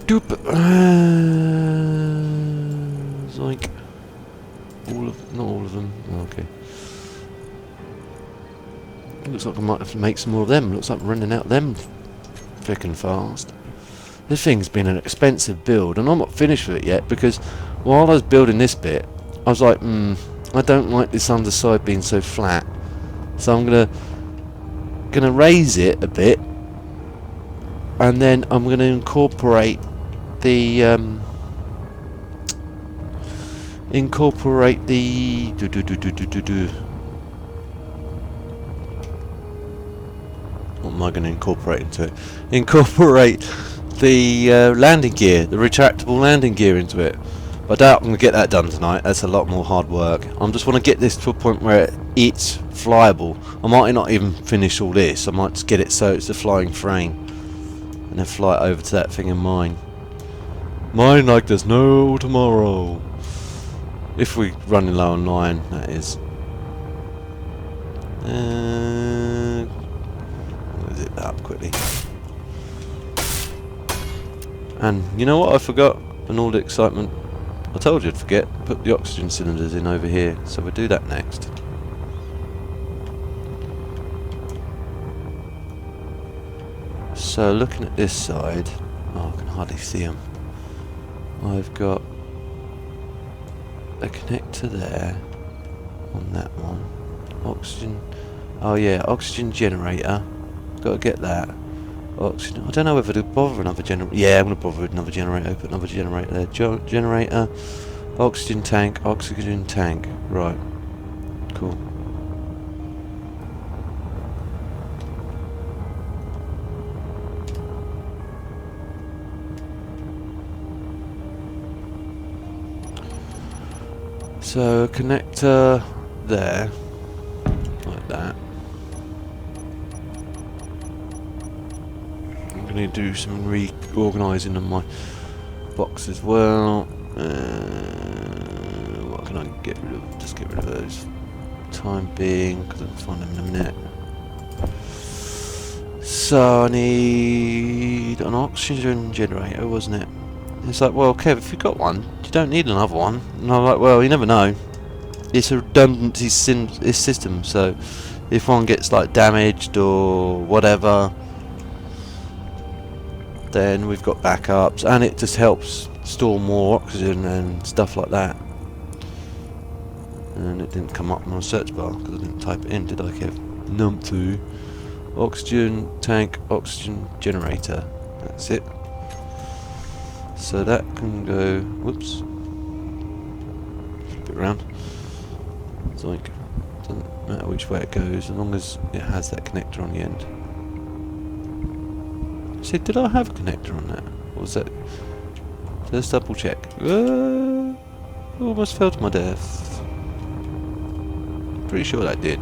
Doop. Like not all of them. Oh, okay. Looks like I might have to make some more of them. Looks like I'm running out of them frickin' fast. This thing's been an expensive build, and I'm not finished with it yet because while I was building this bit, I was like, I don't like this underside being so flat, so I'm gonna raise it a bit, and then I'm gonna incorporate the what am I going to incorporate into it? Incorporate the landing gear, the retractable landing gear into it. But I doubt I'm going to get that done tonight. That's a lot more hard work. I just want to get this to a point where it's flyable. I might not even finish all this. I might just get it so it's a flying frame, and then fly it over to that thing in mine. Mine like there's no tomorrow. If we're running low on 9, that is. I'll zip that up quickly. And you know what I forgot? And all the excitement. I told you I'd forget. Put the oxygen cylinders in over here. So we'll do that next. So looking at this side. Oh, I can hardly see them. I've got a connector there on that one. Oxygen. Oh yeah, oxygen generator. Got to get that. Oxygen. I don't know whether to bother another generator. Yeah, I'm going to bother with another generator. Put another generator there. Generator. Oxygen tank. Oxygen tank. Right. Cool. So a connector there, like that. I'm going to do some reorganising of my box as well. What can I get rid of? Just get rid of those. Time being, because I'll find them in a minute. So I need an oxygen generator, wasn't it? It's like, well, Kev, if you've got one, you don't need another one. And I'm like, well, you never know. It's a redundancy system, so if one gets like damaged or whatever, then we've got backups, and it just helps store more oxygen and stuff like that. And it didn't come up on my search bar because I didn't type it in, did I, Kev? Num2. Oxygen tank, oxygen generator. That's it. So that can go, whoops, flip it around. It's like, doesn't matter which way it goes, as long as it has that connector on the end. See, did I have a connector on that? Or was that... Let's double check. Almost fell to my death. Pretty sure that did.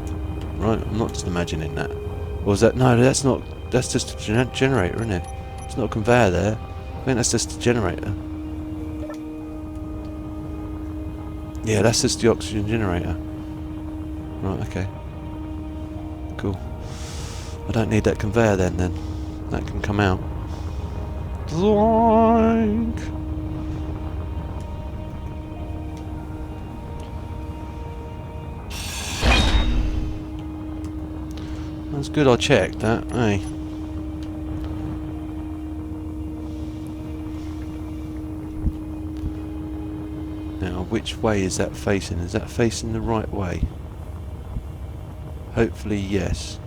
Right, I'm not just imagining that. Or was that... No, that's not... That's just a generator, isn't it? It's not a conveyor there. I think that's just a generator. Yeah, that's just the oxygen generator. Right, okay. Cool. I don't need that conveyor then. That can come out. Zoink! That's good I checked that, hey. Now, which way is that facing? Is that facing the right way? Hopefully, yes.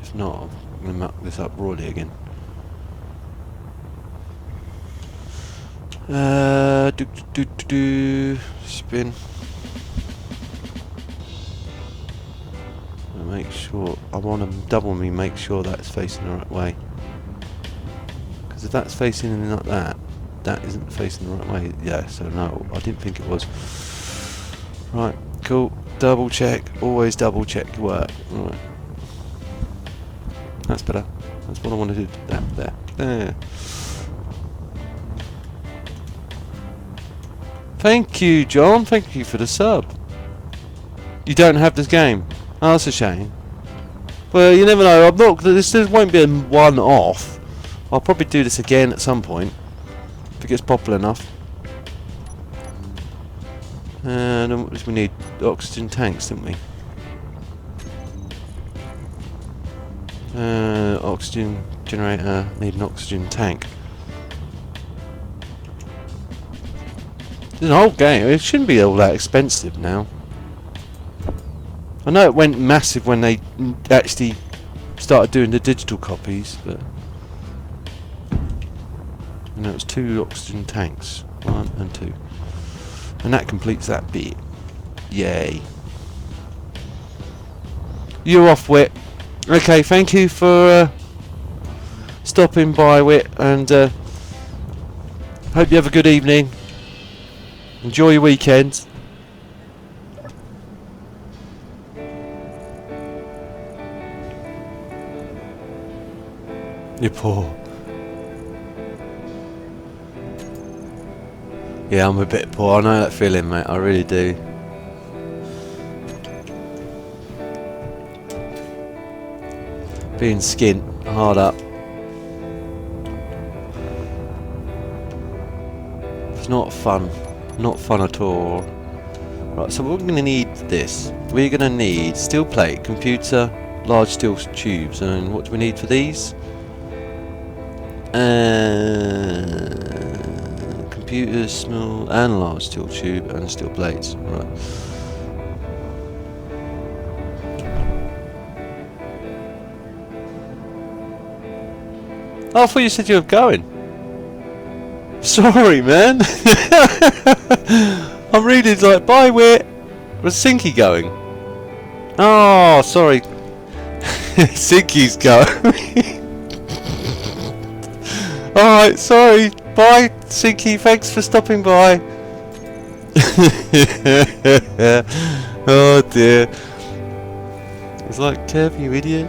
If not, I'm going to muck this up royally again. Spin. Make sure, I want to double me, make sure that's facing the right way. Because if that's facing in like that, that isn't facing the right way. Yeah, so no, I didn't think it was. Right, cool. Double check, always double check your work. Right. That's better. That's what I want to do. There. Thank you, John. Thank you for the sub. You don't have this game. Oh, that's a shame. Well, you never know. I'm not. This won't be a one-off. I'll probably do this again at some point if it gets popular enough. And we need oxygen tanks, don't we? Oxygen generator. Need an oxygen tank. It's an old game. It shouldn't be all that expensive now. I know it went massive when they actually started doing the digital copies, but you know, it's 2 oxygen tanks, 1 and 2, and that completes that bit. Yay! You're off, Wit. Okay, thank you for stopping by, Wit, and hope you have a good evening. Enjoy your weekend. You're poor. Yeah, I'm a bit poor. I know that feeling, mate. I really do. Being skint, hard up. It's not fun. Not fun at all. Right, so we're going to need this. We're going to need steel plate, computer, large steel tubes. And what do we need for these? Computers, small and large steel tube and steel plates. Right. Oh, I thought you said you were going. Sorry, man. I'm reading like, bye, Wit. Was Sinky going? Oh, sorry. Sinky's going. Alright, sorry. Bye, Sinky. Thanks for stopping by. Oh dear. It's like, Kev, you idiot.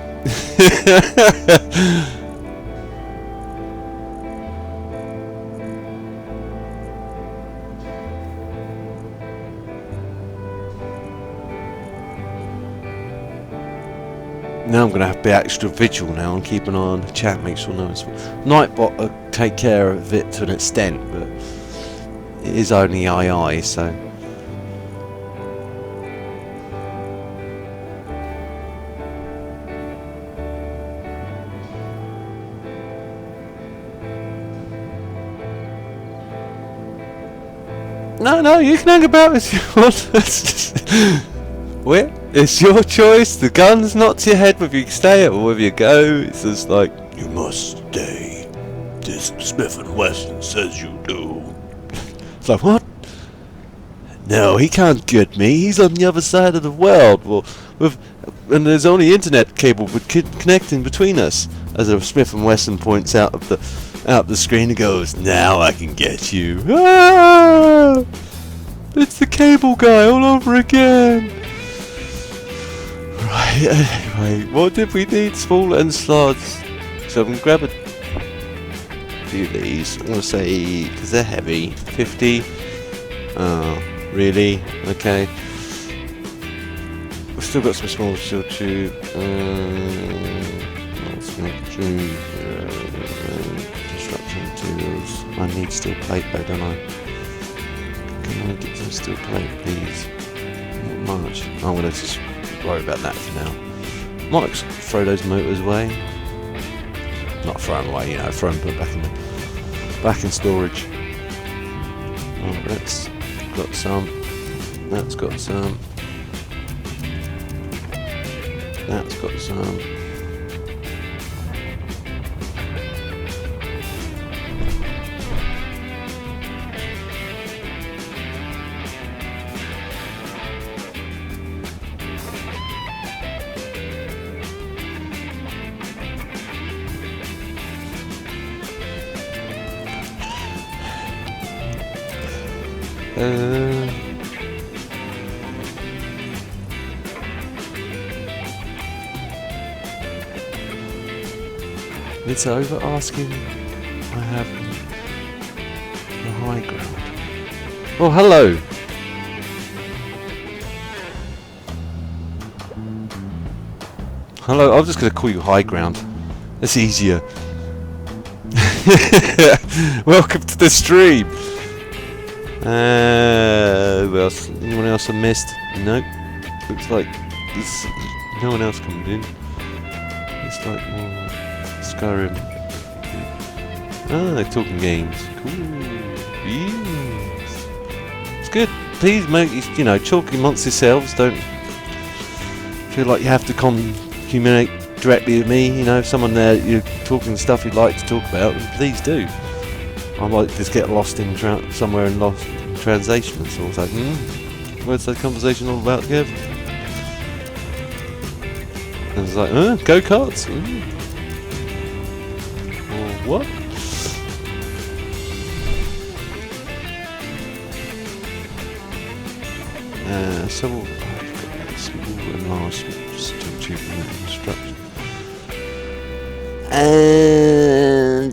Now I'm going to have to be extra vigilant now and keep an eye on the chat, make sure no one's... Nightbot will take care of it to an extent, but it is only II, so... No, you can hang about if you want. Wait. It's your choice. The gun's not to your head whether you stay or whether you go. It's just like, you must stay. This Smith & Wesson says you do. It's like, what? No, he can't get me. He's on the other side of the world. Well, with and there's only internet cable connecting between us. As a Smith and Wesson points out of the screen and goes, "Now I can get you." Ah! It's the cable guy all over again. Right, anyway, what did we need? Small and slots. So I'm going to grab a few of these. I'm going to say, because they're heavy, 50. Oh, really? Okay. We've still got some small steel tube. Construction materials. I need steel plate though, don't I? Can I get some steel plate, please? Not much. I'm going to just worry about that for now. Might throw those motors away. Not throw them away, you know, throw them, put them back in storage. Oh, that's got some. That's got some. That's got some. It's over asking. I have the high ground. Oh, hello. Hello, I'm just going to call you high ground. That's easier. Welcome to the stream. Who else? Anyone else I missed? Nope. Looks like there's no one else coming in. It's like more Skyrim. Ah, they're talking games. Cool. Yes. It's good. Please make, you know, chalky amongst yourselves. Don't feel like you have to communicate directly with me. You know, if someone there you're talking stuff you'd like to talk about, then please do. I might just get lost in somewhere and lost in translation and sort of like, what's that conversation all about, Kev? And it's like, go-karts? Or what? So I've got small and large steel tube construction. And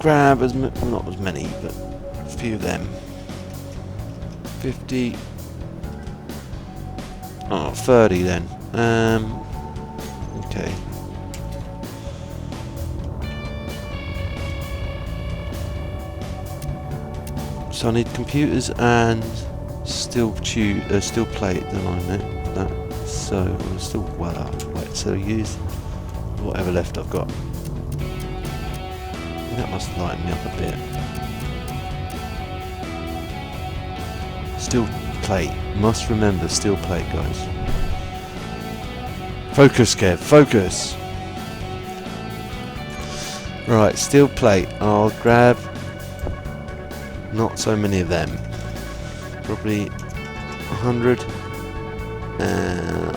grab not as many, but a few of them. 50. Oh, 30 then. Okay. So I need computers and steel plate, don't I? That. So I'm still well out. Right, so use whatever left I've got. That must lighten me up a bit. Steel plate. Must remember steel plate, guys. Focus, Kev. Focus. Right, steel plate. I'll grab not so many of them. Probably 100.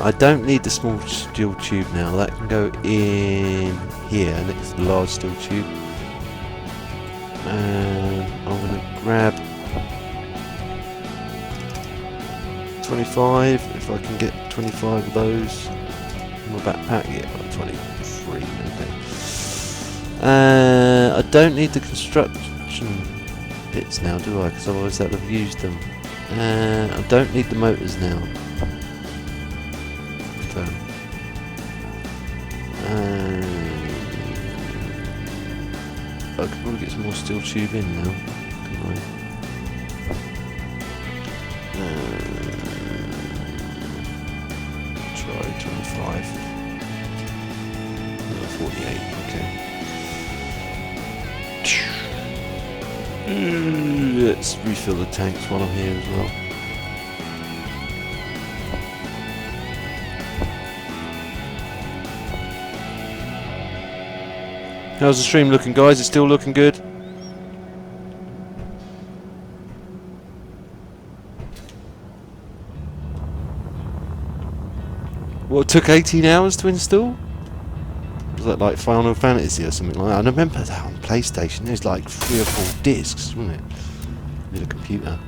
I don't need the small steel tube now. That can go in here next to the large steel tube. And I'm going to grab 25, if I can get 25 of those in my backpack. Yeah, about 23, okay. I don't need the construction bits now, do I? Because otherwise I'd have used them. I don't need the motors now. So, I could probably get some more steel tube in now, couldn't I? Try 25. 48, okay. Let's refill the tanks while I'm here as well. How's the stream looking, guys? It's still looking good? What took 18 hours to install? Was that like Final Fantasy or something like that? I remember that on PlayStation. There's like 3 or 4 discs, wasn't it? With a computer.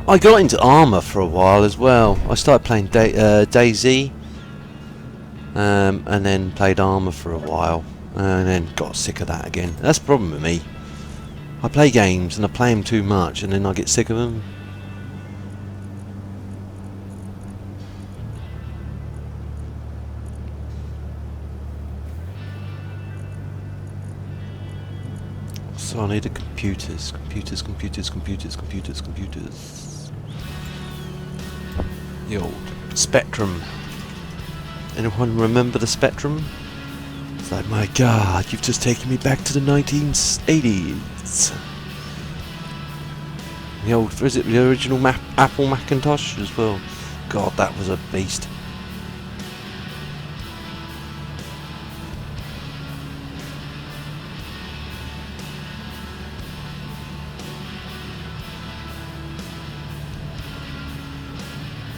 I got into Armour for a while as well. I started playing DayZ, and then played Armour for a while, and then got sick of that again. That's the problem with me. I play games and I play them too much, and then I get sick of them. So I need computers. The old Spectrum. Anyone remember the Spectrum? It's like, my God, you've just taken me back to the 1980s. The old, is it the original Apple Macintosh as well? God, that was a beast.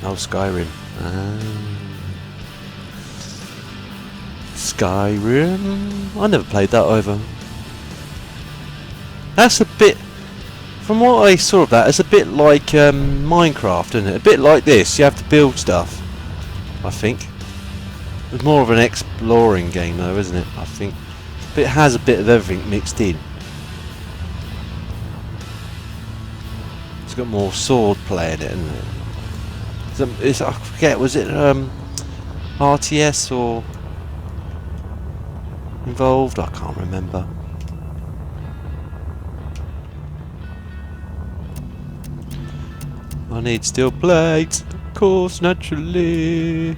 Oh, Skyrim. Skyrim? I never played that either. That's a bit... From what I saw of that, it's a bit like Minecraft, isn't it? A bit like this. You have to build stuff, I think. It's more of an exploring game though, isn't it? I think. But it has a bit of everything mixed in. It's got more sword play in it, isn't it? I forget, was it RTS or involved? I can't remember. I need steel plates, of course, naturally.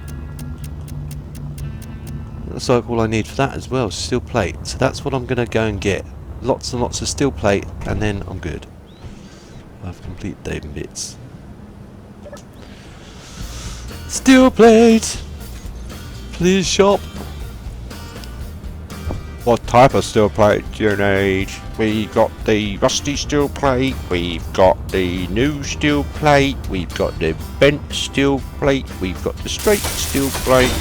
That's like all I need for that as well, steel plate. So that's what I'm going to go and get. Lots and lots of steel plate, and then I'm good. I've completed them bits. Steel plate, please shop. What type of steel plate do you need? We've got the rusty steel plate, we've got the new steel plate, we've got the bent steel plate, we've got the straight steel plate,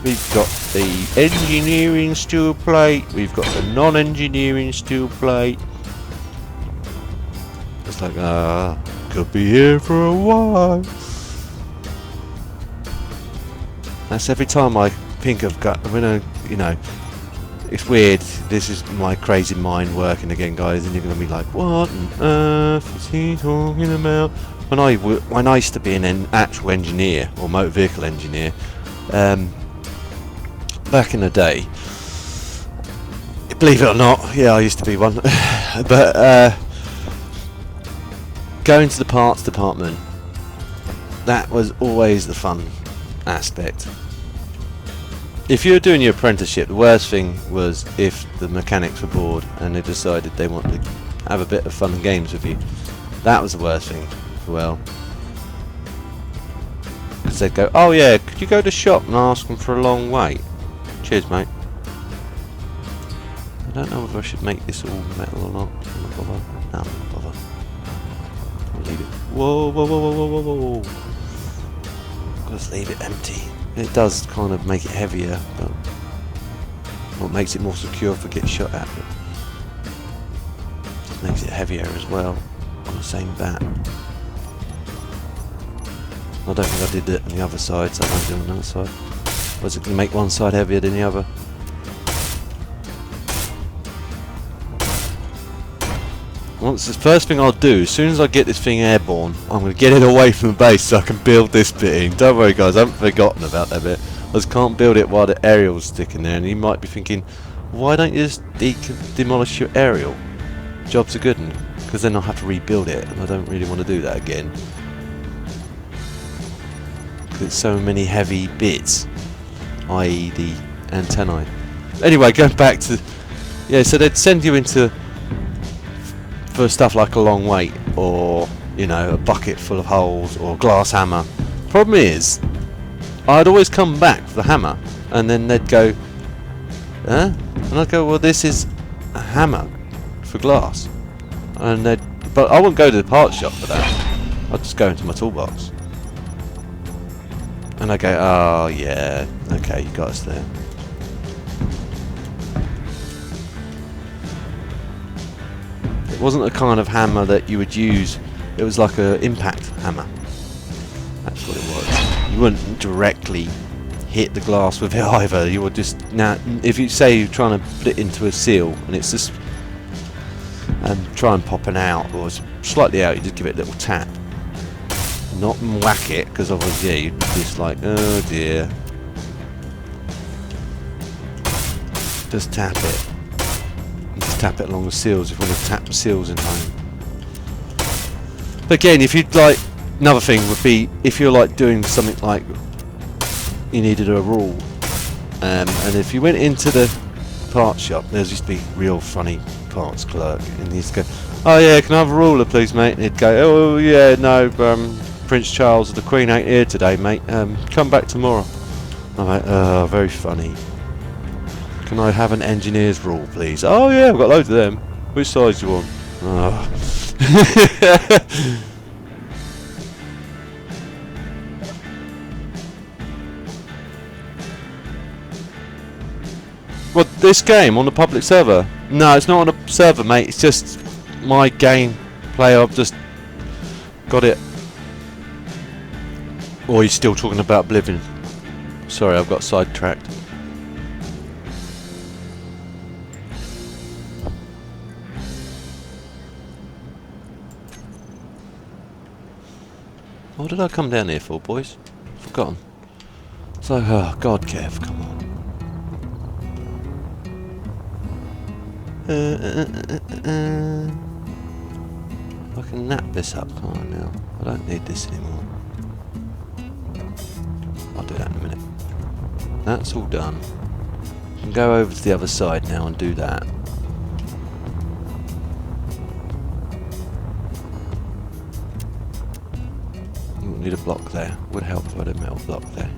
we've got the engineering steel plate, we've got the non-engineering steel plate. It's like, could be here for a while. That's every time I think of you know, it's weird. This is my crazy mind working again, guys, and you're gonna be like, "What on earth is he talking about?" When I used to be an actual engineer or motor vehicle engineer, back in the day, believe it or not, yeah, I used to be one. But going to the parts department, that was always the fun aspect. If you were doing your apprenticeship, the worst thing was if the mechanics were bored and they decided they wanted to have a bit of fun and games with you. That was the worst thing. Well, because they'd go, "Oh yeah, could you go to the shop and ask them for a long wait? Cheers, mate." I don't know if I should make this all metal or not. I'm not bother. No, I'm not bother. I'll leave it. Whoa, whoa, whoa, whoa, whoa, whoa, whoa. Just leave it empty. It does kind of make it heavier, but what makes it more secure if we get shot at. But it makes it heavier as well on the same bat. I don't think I did it on the other side, so I won't do it on the other side. Was it going to make one side heavier than the other? Once the first thing I'll do, as soon as I get this thing airborne, I'm going to get it away from the base so I can build this bit in. Don't worry guys, I haven't forgotten about that bit. I just can't build it while the aerial's sticking there, and you might be thinking, why don't you just demolish your aerial? Jobs are good, because then I'll have to rebuild it, and I don't really want to do that again. Because it's so many heavy bits, i.e. the antennae. Anyway, going back to, yeah, so they'd send you into for stuff like a long wait, or you know, a bucket full of holes, or a glass hammer. Problem is, I'd always come back for the hammer, and then they'd go, huh? And I'd go, well, this is a hammer for glass, and but I wouldn't go to the parts shop for that. I just go into my toolbox. And I go, oh yeah, okay, you got us there. It wasn't a kind of hammer that you would use, it was like an impact hammer. That's what it was. You wouldn't directly hit the glass with it either. You would just, now, if you say you're trying to put it into a seal and it's just try and popping out or slightly out, you just give it a little tap. Not whack it, because otherwise, yeah, you'd be just like, oh dear. Just tap it. And just tap it along the seals if you want to tap the seals in home. But again, if you'd like, another thing would be if you're like doing something like you needed a rule, and if you went into the parts shop, there used to be real funny parts clerk, and he used to go, oh yeah, can I have a ruler please mate? And he'd go, oh yeah, no, Prince Charles or the Queen ain't here today mate, come back tomorrow. I'm like, oh, very funny. Can I have an engineer's rule please? Oh yeah, I've got loads of them. Which size do you want? Oh. What, this game on the public server? No, it's not on a server, mate. It's just my game play. I've just got it. Or you're still talking about Oblivion? Sorry, I've got sidetracked. What did I come down here for, boys? Forgotten. So, oh God, Kev, come on. I can nap this up, can't I now? I don't need this anymore. I'll do that in a minute. That's all done. I can go over to the other side now and do that. You wouldn't need a block there. Would help if I had a metal block there.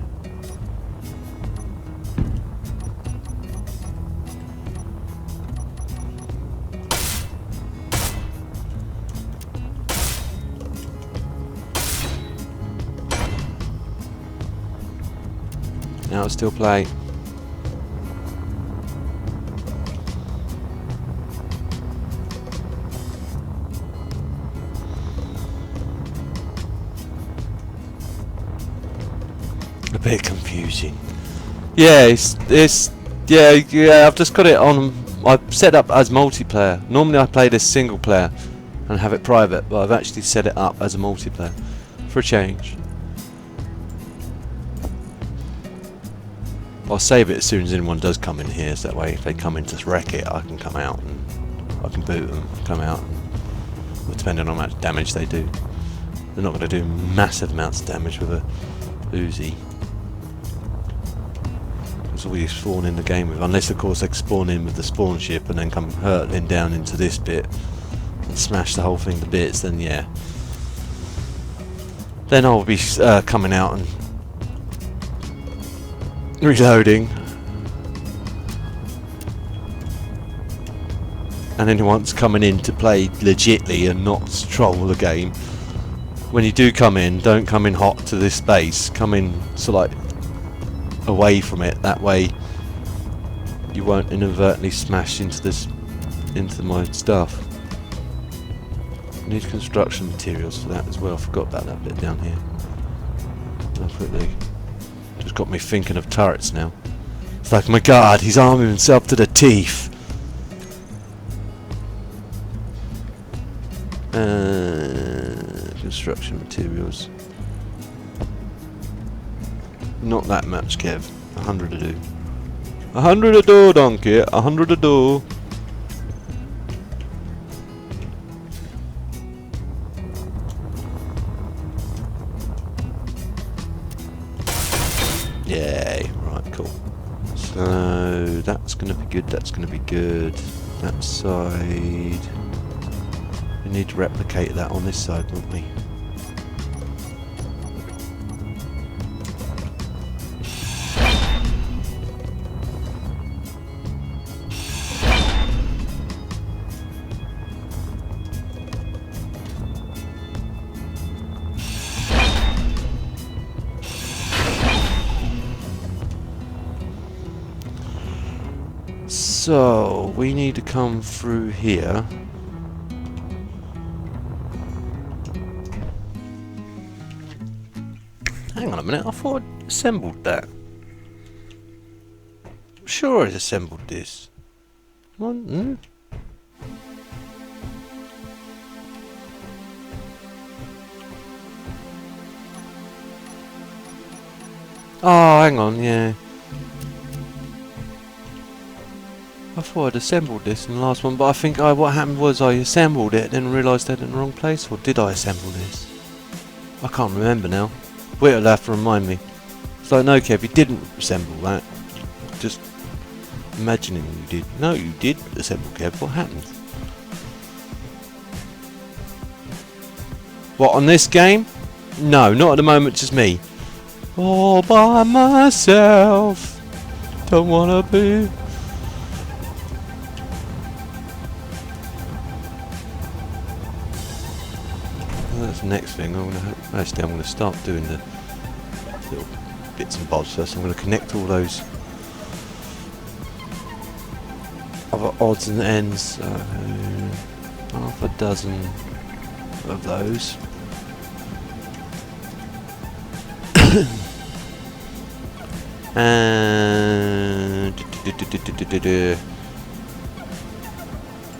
Now it'll still play. A bit confusing. Yeah, it's yeah. I've just got it on. I've set up as multiplayer. Normally I play this single player and have it private, but I've actually set it up as a multiplayer for a change. I'll save it as soon as anyone does come in here, so that way if they come in to wreck it, I can come out and I can boot them, come out, and, well, depending on how much damage they do. They're not going to do massive amounts of damage with a Uzi. That's all you spawn in the game with, unless of course they spawn in with the spawn ship and then come hurtling down into this bit and smash the whole thing to bits, then yeah. Then I'll be coming out and reloading, and anyone's coming in to play legitly and not troll the game, when you do come in, don't come in hot to this base, come in sort of like away from it, that way you won't inadvertently smash into my stuff. I need construction materials for that as well. I forgot about that bit down here. I'll quickly just got me thinking of turrets now. It's like, my God, he's arming himself to the teeth. Construction materials. Not that much, Kev. 100 a do. 100 a do, donkey. 100 a do. Yay, right, cool. So that's going to be good, that's going to be good. That side. We need to replicate that on this side, won't we? So we need to come through here. Hang on a minute, I thought I'd assembled that. I'm sure I assembled this. Oh, hang on, yeah. I thought I'd assembled this in the last one, but I think what happened was I assembled it, then realised I had it in the wrong place, or did I assemble this? I can't remember now. Wait, you'll have to remind me. It's like, no, Kev, you didn't assemble that. Just imagining you did. No, you did assemble, Kev. What happened? What, on this game? No, not at the moment, just me. All by myself. Don't wanna be. Well, that's the next thing. I'm gonna start doing the little bits and bobs first. I'm gonna connect all those other odds and ends. Half a dozen of those. And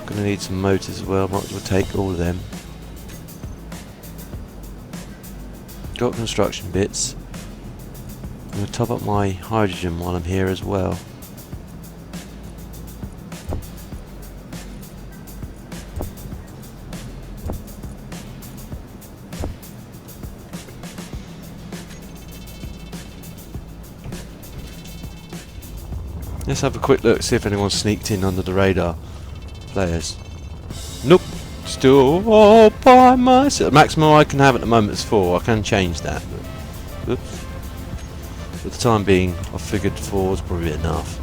gonna need some motors as well. Might as well take all of them. Got construction bits. I'm gonna top up my hydrogen while I'm here as well. Let's have a quick look, see if anyone sneaked in under the radar. Players. Nope. Still all by myself. Maximum I can have at the moment is 4. I can change that. But, oops. For the time being, I figured 4 is probably enough.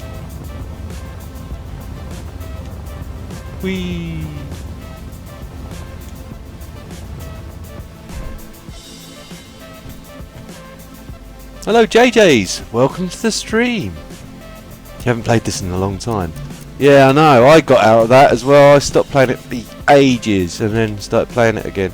Whee! Hello JJs! Welcome to the stream! You haven't played this in a long time. Yeah, I know, I got out of that as well. I stopped playing it for ages and then started playing it again.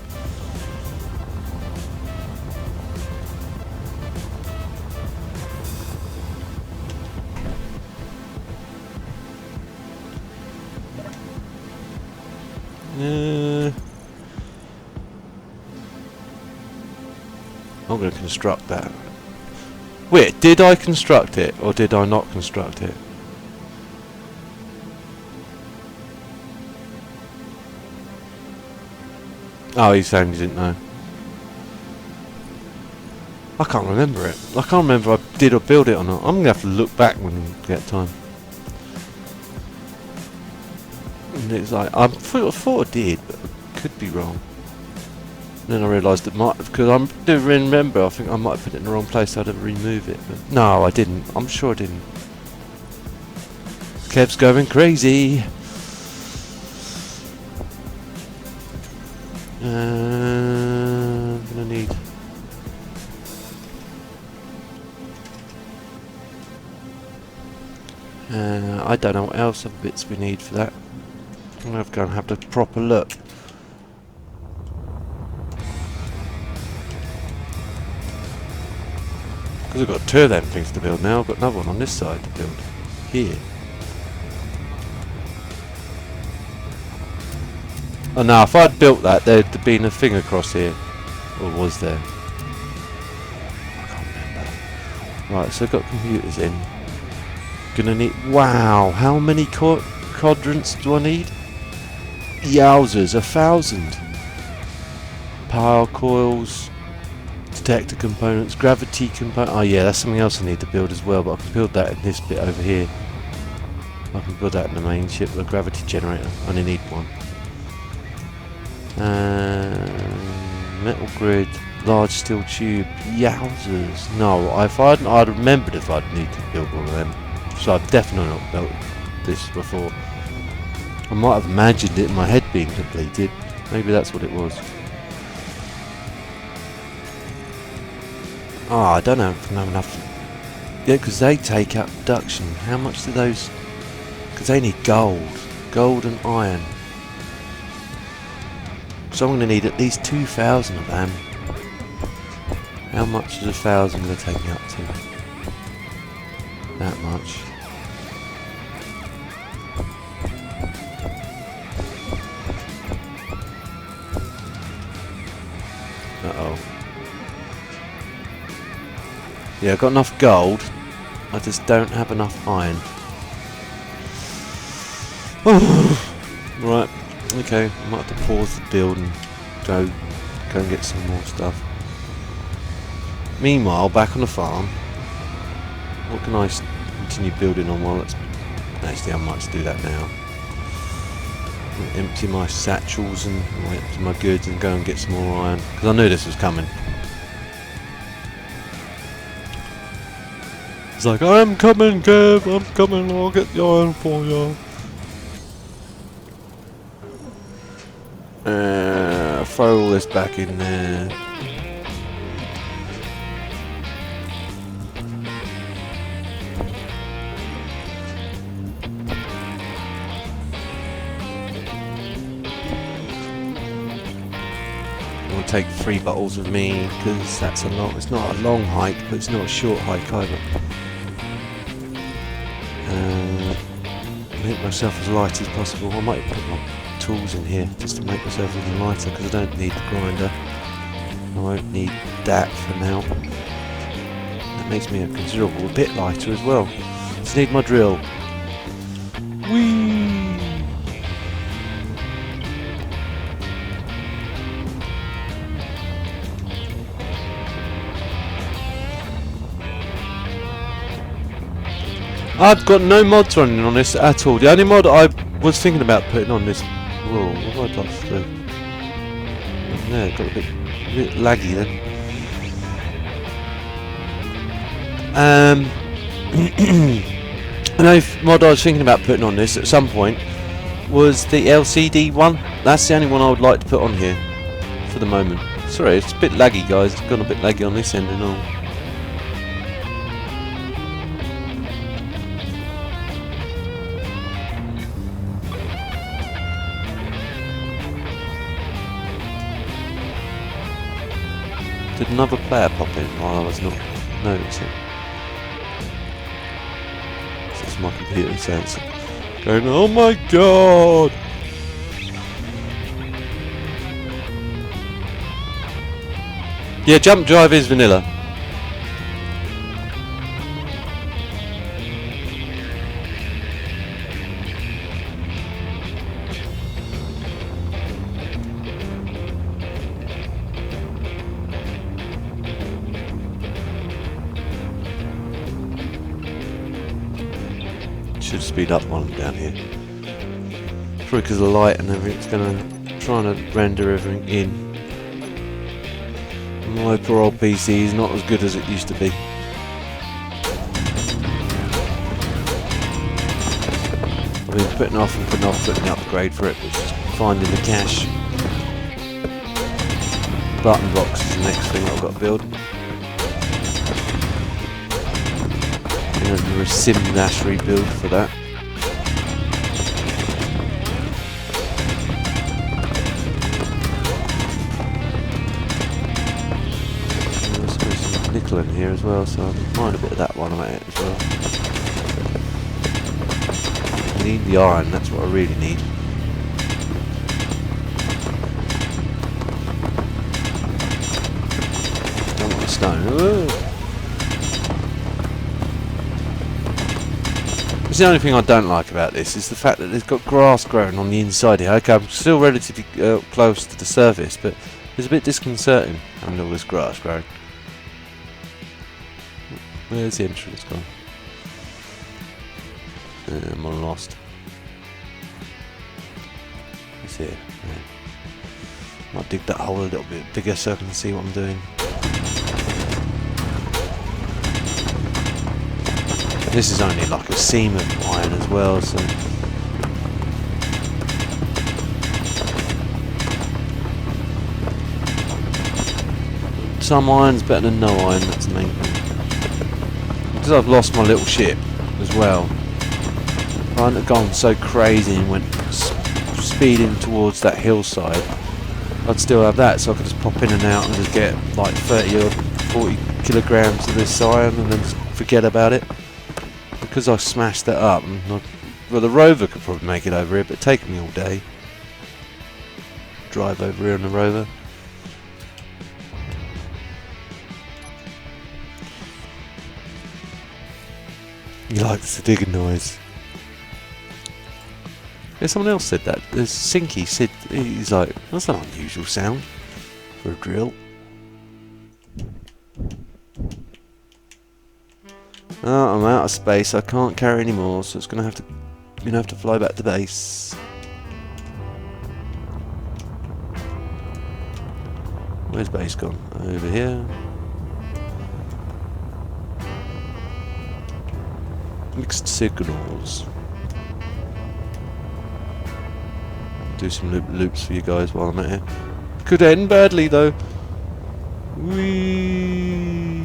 I'm going to construct that. Wait, did I construct it or did I not construct it? Oh, he's saying he didn't know. I can't remember it. I can't remember if I did or build it or not. I'm going to have to look back when we get time. And it's like, I thought I did, but I could be wrong. And then I realised it might have, because I do remember, I think I might have put it in the wrong place, so I'd have to remove it. But no, I didn't. I'm sure I didn't. Kev's going crazy. I'm gonna need. I don't know what else of bits we need for that. I'm gonna have to go and have the proper look. Because I've got 2 of them things to build now. I've got another one on this side to build. Here. Oh no, if I'd built that, there'd have been a thing across here. Or was there? I can't remember. Right, so I've got computers in. Gonna need... Wow, how many quadrants do I need? Yowzers, 1,000. Power coils, detector components, gravity component. Oh yeah, that's something else I need to build as well, but I can build that in this bit over here. I can build that in the main ship with a gravity generator. I only need one. Metal grid, large steel tube. Yowzers. No, if I'd remembered if I'd need to build one of them. So I've definitely not built this before. I might have imagined it in my head being completed. Maybe that's what it was. Oh, I don't know if I know enough. Yeah, because they take up production. How much do those Because they need gold. Gold and iron. So I'm going to need at least 2,000 of them. How much is 1,000 going to take me up to? That much. Uh-oh. Yeah, I've got enough gold. I just don't have enough iron. Right. Okay, I might have to pause the build and go and get some more stuff. Meanwhile, back on the farm, what can I continue building on while it's... Actually, I might do that now. Empty my satchels and empty my goods and go and get some more iron. Because I knew this was coming. It's like, I'm coming, Kev, I'm coming, I'll get the iron for you. Throw all this back in there. I'll take 3 bottles with me because that's a long. It's not a long hike, but it's not a short hike either. Make myself as light as possible. I might put my tools in here just to make myself a little lighter because I don't need the grinder. I won't need that for now. That makes me a considerable bit lighter as well. Just need my drill. Whee! I've got no mods running on this at all. The only mod I was thinking about putting on this... Whoa, what have I lost there? Yeah, it got a bit laggy then. Another mod I was thinking about putting on this at some point was the LCD one. That's the only one I would like to put on here for the moment. Sorry, it's a bit laggy, guys. It's gone a bit laggy on this end and all. Did another player pop in while I was not noticing? It's just my computer sensor going, oh my god! Yeah, jump drive is vanilla. Should speed up while I'm down here. Probably because of the light and everything, it's trying to render everything in. My poor old PC is not as good as it used to be. I've been putting off and putting the upgrade for it, but just finding the cache. Button box is the next thing I've got to build. A sim dash rebuild for that. There's some nickel in here as well, so I'll find a bit of that while I'm at it as well. I need the iron, that's what I really need. Don't want the stone. Whoa. The only thing I don't like about this is the fact that there's got grass growing on the inside here. Okay, I'm still relatively close to the surface, but it's a bit disconcerting having all this grass growing. Where's the entrance gone? I'm all lost. It's here. Yeah. Might dig that hole a little bit bigger so I can see what I'm doing. This is only like a seam of iron as well, so some iron's better than no iron, that's the main thing. Because I've lost my little ship as well. if I hadn't gone so crazy and went speeding towards that hillside, I'd still have that, so I could just pop in and out and just get like 30 or 40 kilograms of this iron and then just forget about it. Because I smashed that up, and well, the rover could probably make it over here, but it'd take me all day. Drive over here on the rover. You like the digging noise? Yeah, someone else said that. There's Sinky said, he's like, that's an unusual sound for a drill. Oh, I'm out of space. I can't carry any more, so it's gonna have to fly back to base. Where's base gone? Over here. Mixed signals. Do some loops for you guys while I'm at here. Could end badly though. Whee!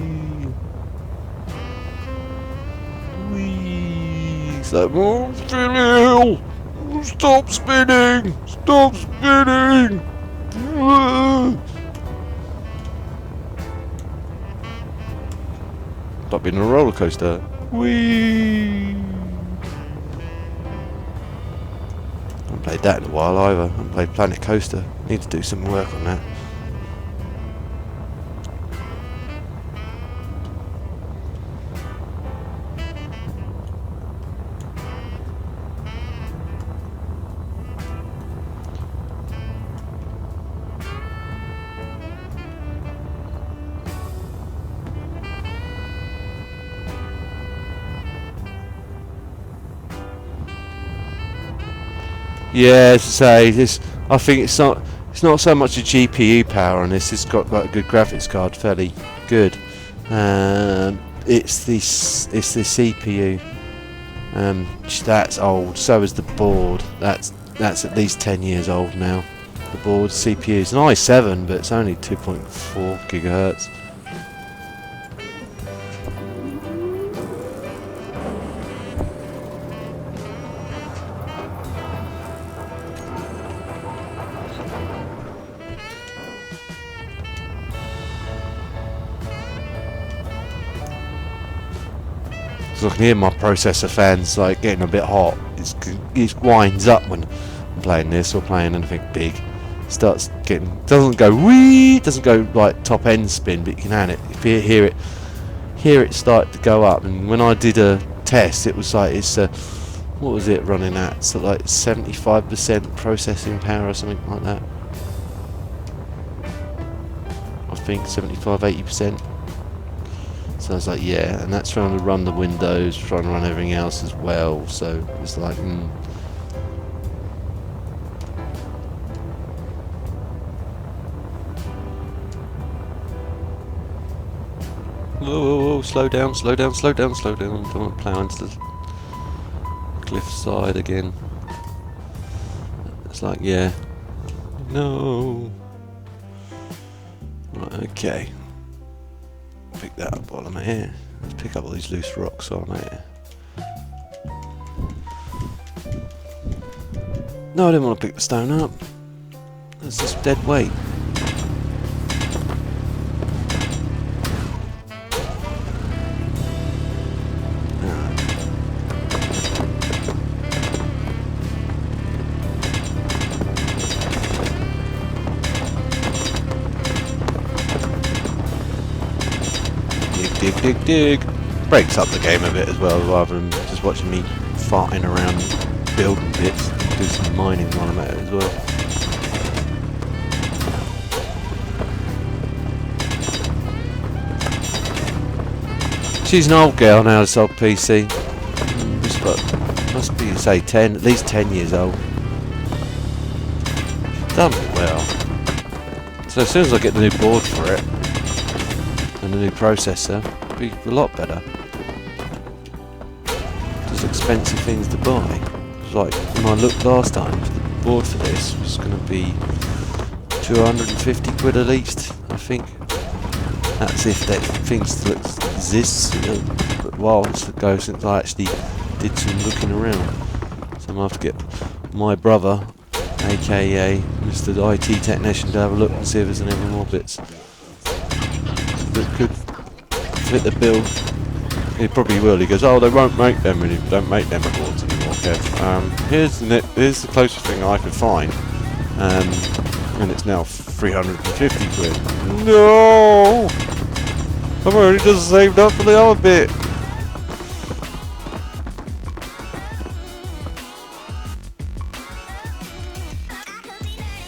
It's like, oh, spinning! Stop spinning! Stop spinning! Like being on a roller coaster. Whee! I haven't played that in a while either. I haven't played Planet Coaster. Need to do some work on that. Yeah, as I say, this, I think it's not so much the GPU power on this. It's got like a good graphics card, fairly good. It's the CPU. That's old. So is the board. That's at least 10 years old now. The board CPU is an i7, but it's only 2.4 gigahertz. I can hear my processor fans like getting a bit hot. It winds up when I'm playing this or playing anything big. It starts getting, doesn't go wee, doesn't go like top end spin, but you can hear it start to go up. And when I did a test, it was like what was it running at? So like 75% processing power or something like that. I think 75-80%. So I was like, yeah, and that's trying to run the Windows, trying to run everything else as well. So it's like, Whoa, slow down, slow down, slow down, slow down. Don't want to plough into the cliff side again. It's like, yeah. No. Right, okay. Pick that up while I'm here. Let's pick up all these loose rocks while I'm here. No, I didn't want to pick the stone up. That's just dead weight. Dig. Breaks up the game a bit as well, rather than just watching me farting around building bits. Do some mining while I'm at it as well. She's an old girl now, this old PC. Must be, say, at least 10 years old. Done well. So as soon as I get the new board for it, and the new processor, it'll be a lot better. Just expensive things to buy. It's like when I looked last time, the board for this was going to be 250 quid at least, I think. That's if that thing still exists. But a while ago since I actually did some looking around. I'm going to have to get my brother, aka Mr. IT technician, to have a look and see if there's any more bits that could fit the bill. He probably will. He goes, oh, they won't make them, and don't make them awards anymore, Kev. Here's the closest thing I could find, and it's now 350 quid. No! I've already just saved up for the other bit.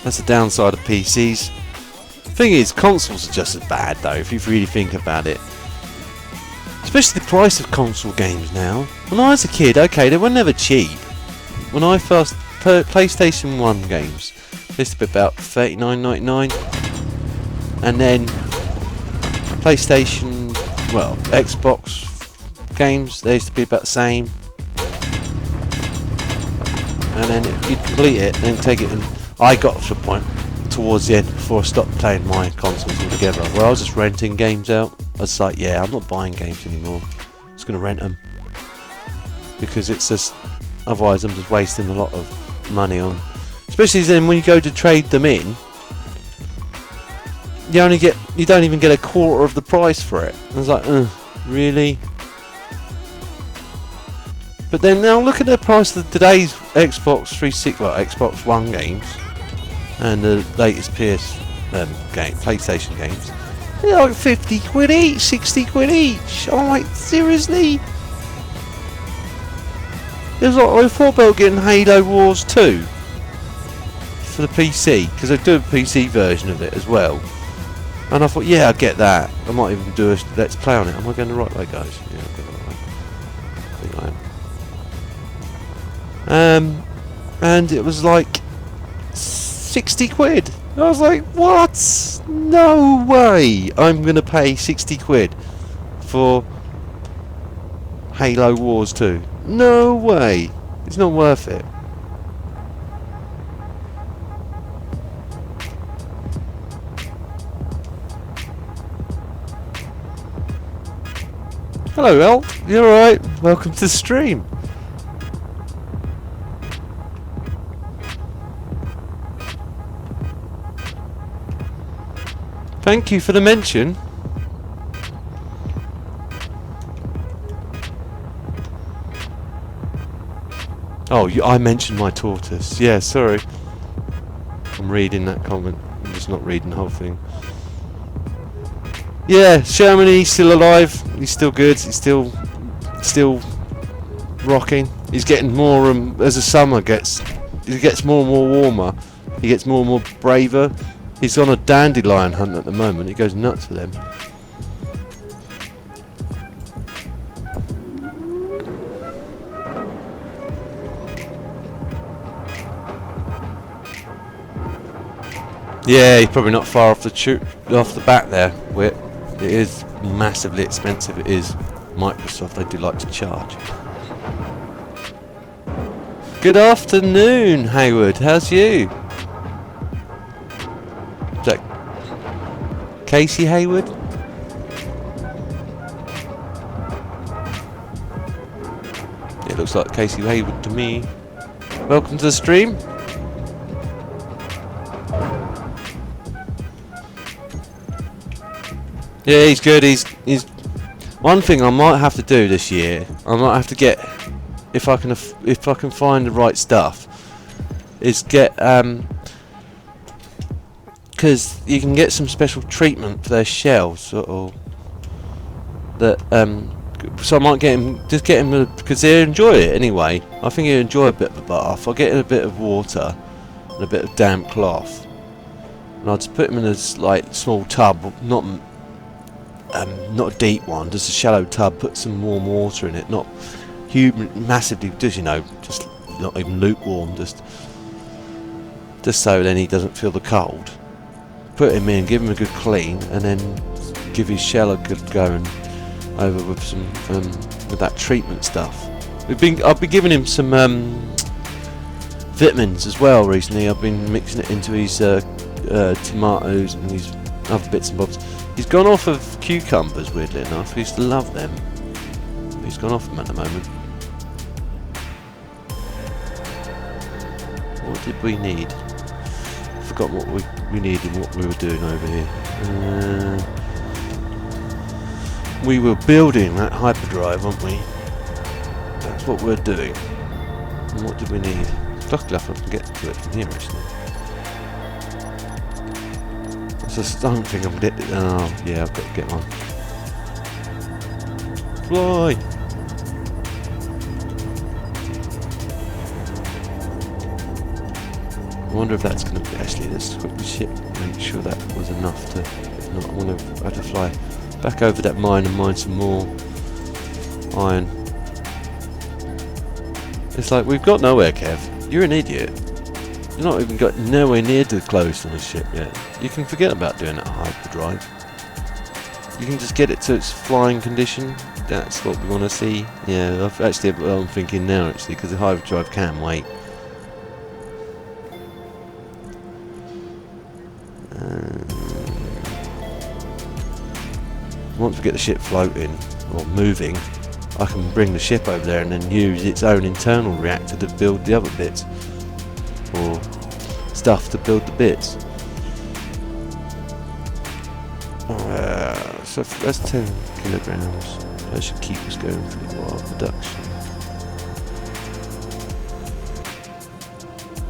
That's the downside of PCs. Thing is, consoles are just as bad though, if you really think about it. Especially the price of console games now. When I was a kid, okay, they were never cheap. When I first PlayStation 1 games, they used to be about $39.99, and then PlayStation, well, Xbox games, they used to be about the same. And then you'd complete it, then take it, and I got to a point towards the end before I stopped playing my consoles altogether, where I was just renting games out. I was like, yeah, I'm not buying games anymore. I'm just going to rent them, because it's just, otherwise I'm just wasting a lot of money on. Especially then when you go to trade them in, you don't even get a quarter of the price for it. I was like, really? But then now look at the price of today's Xbox 360, well, Xbox One games, and the latest PlayStation games. They're like 50 quid each, 60 quid each. I'm like, seriously? There's like, I thought about getting Halo Wars 2 for the PC, because they do a PC version of it as well. And I thought, yeah, I'd get that. I might even do a Let's Play on it. Am I going the right way, guys? Yeah, I'm going the right way. I think I am. And it was like 60 quid. I was like, what? No way I'm going to pay 60 quid for Halo Wars 2. No way. It's not worth it. Hello, El. You alright? Welcome to the stream. Thank you for the mention. Oh, I mentioned my tortoise. Yeah, sorry. I'm reading that comment. I'm just not reading the whole thing. Yeah, Sherman, he's still alive. He's still good. He's still rocking. He's getting more as the summer gets. He gets more and more warmer. He gets more and more braver. He's on a dandelion hunt at the moment. He goes nuts for them. Yeah, he's probably not far off the bat there, Whit. It is massively expensive. It is Microsoft. They do like to charge. Good afternoon, Hayward. How's you? Is that Casey Hayward? It looks like Casey Hayward to me. Welcome to the stream. Yeah, he's good. He's one thing I might have to do this year. I might have to get, if I can find the right stuff, is get because you can get some special treatment for their shells, or that so I might get him, just get him, because they enjoy it anyway. I think he'll enjoy a bit of a bath. I'll get in a bit of water and a bit of damp cloth, and I'll just put him in a like small tub, not a deep one, just a shallow tub. Put some warm water in it, not massively, just just not even lukewarm, just so then he doesn't feel the cold. Put him in, give him a good clean, and then give his shell a good go and over with some with that treatment stuff. I've been giving him some vitamins as well recently. I've been mixing it into his tomatoes and his other bits and bobs. He's gone off of cucumbers, weirdly enough. He used to love them. He's gone off them at the moment. did we need? Forgot what we needed and what we were doing over here. We were building that hyperdrive, weren't we? That's what we're doing. And what did we need? Luckily I can get to it from here actually. I just don't think I'm getting. Oh yeah, I've got to get one. Fly! I wonder if that's going to be... Actually, let's quickly make sure that was enough to... If not, I'm going to have to fly back over that mine and mine some more iron. It's like, we've got nowhere, Kev. You're an idiot. You've not even got nowhere near to close on this ship yet. You can forget about doing that hyperdrive. You can just get it to its flying condition. That's what we want to see. Yeah, I'm thinking now actually, because the hyperdrive can wait. Once we get the ship floating or moving, I can bring the ship over there and then use its own internal reactor to build the other bits, or stuff to build the bits. So that's 10 kilograms. That should keep us going for a while. Production.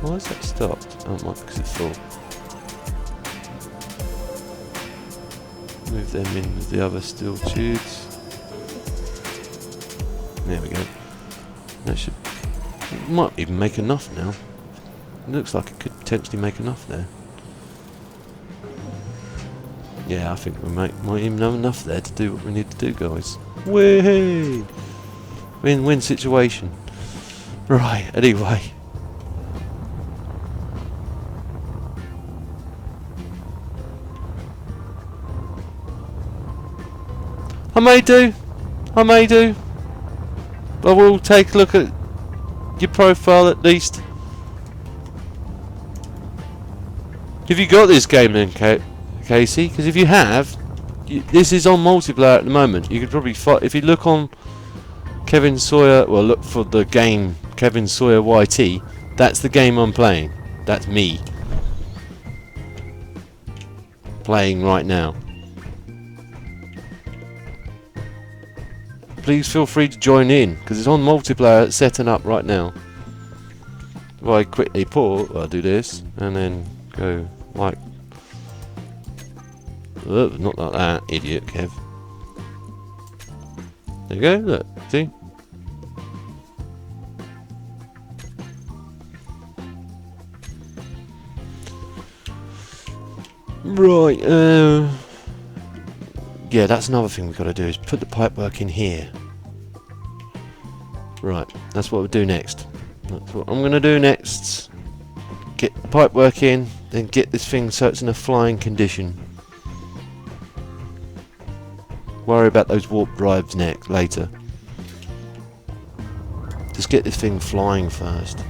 Why is that stopped? Oh, might because it's full. Move them in with the other steel tubes. There we go. That should... It might even make enough now. It looks like it could potentially make enough there. Yeah, I think we might even have enough there to do what we need to do, guys. Whee! Win-win situation. Right, anyway. I may do. I will take a look at your profile at least. Have you got this game then, Casey? Because if you have, this is on multiplayer at the moment. You could probably fight if you look on Kevin Sawyer. Well, look for the game Kevin Sawyer YT. That's the game I'm playing. That's me playing right now. Please feel free to join in because it's on multiplayer. It's setting up right now. If I quickly pause, I'll do this and then go like. Not like that, idiot, Kev. There you go, look, see? Right, yeah, that's another thing we've got to do, is put the pipework in here. Right, that's what we'll do next. That's what I'm going to do next. Get the pipework in, then get this thing so it's in a flying condition. Worry about those warp drives later. Just get this thing flying first.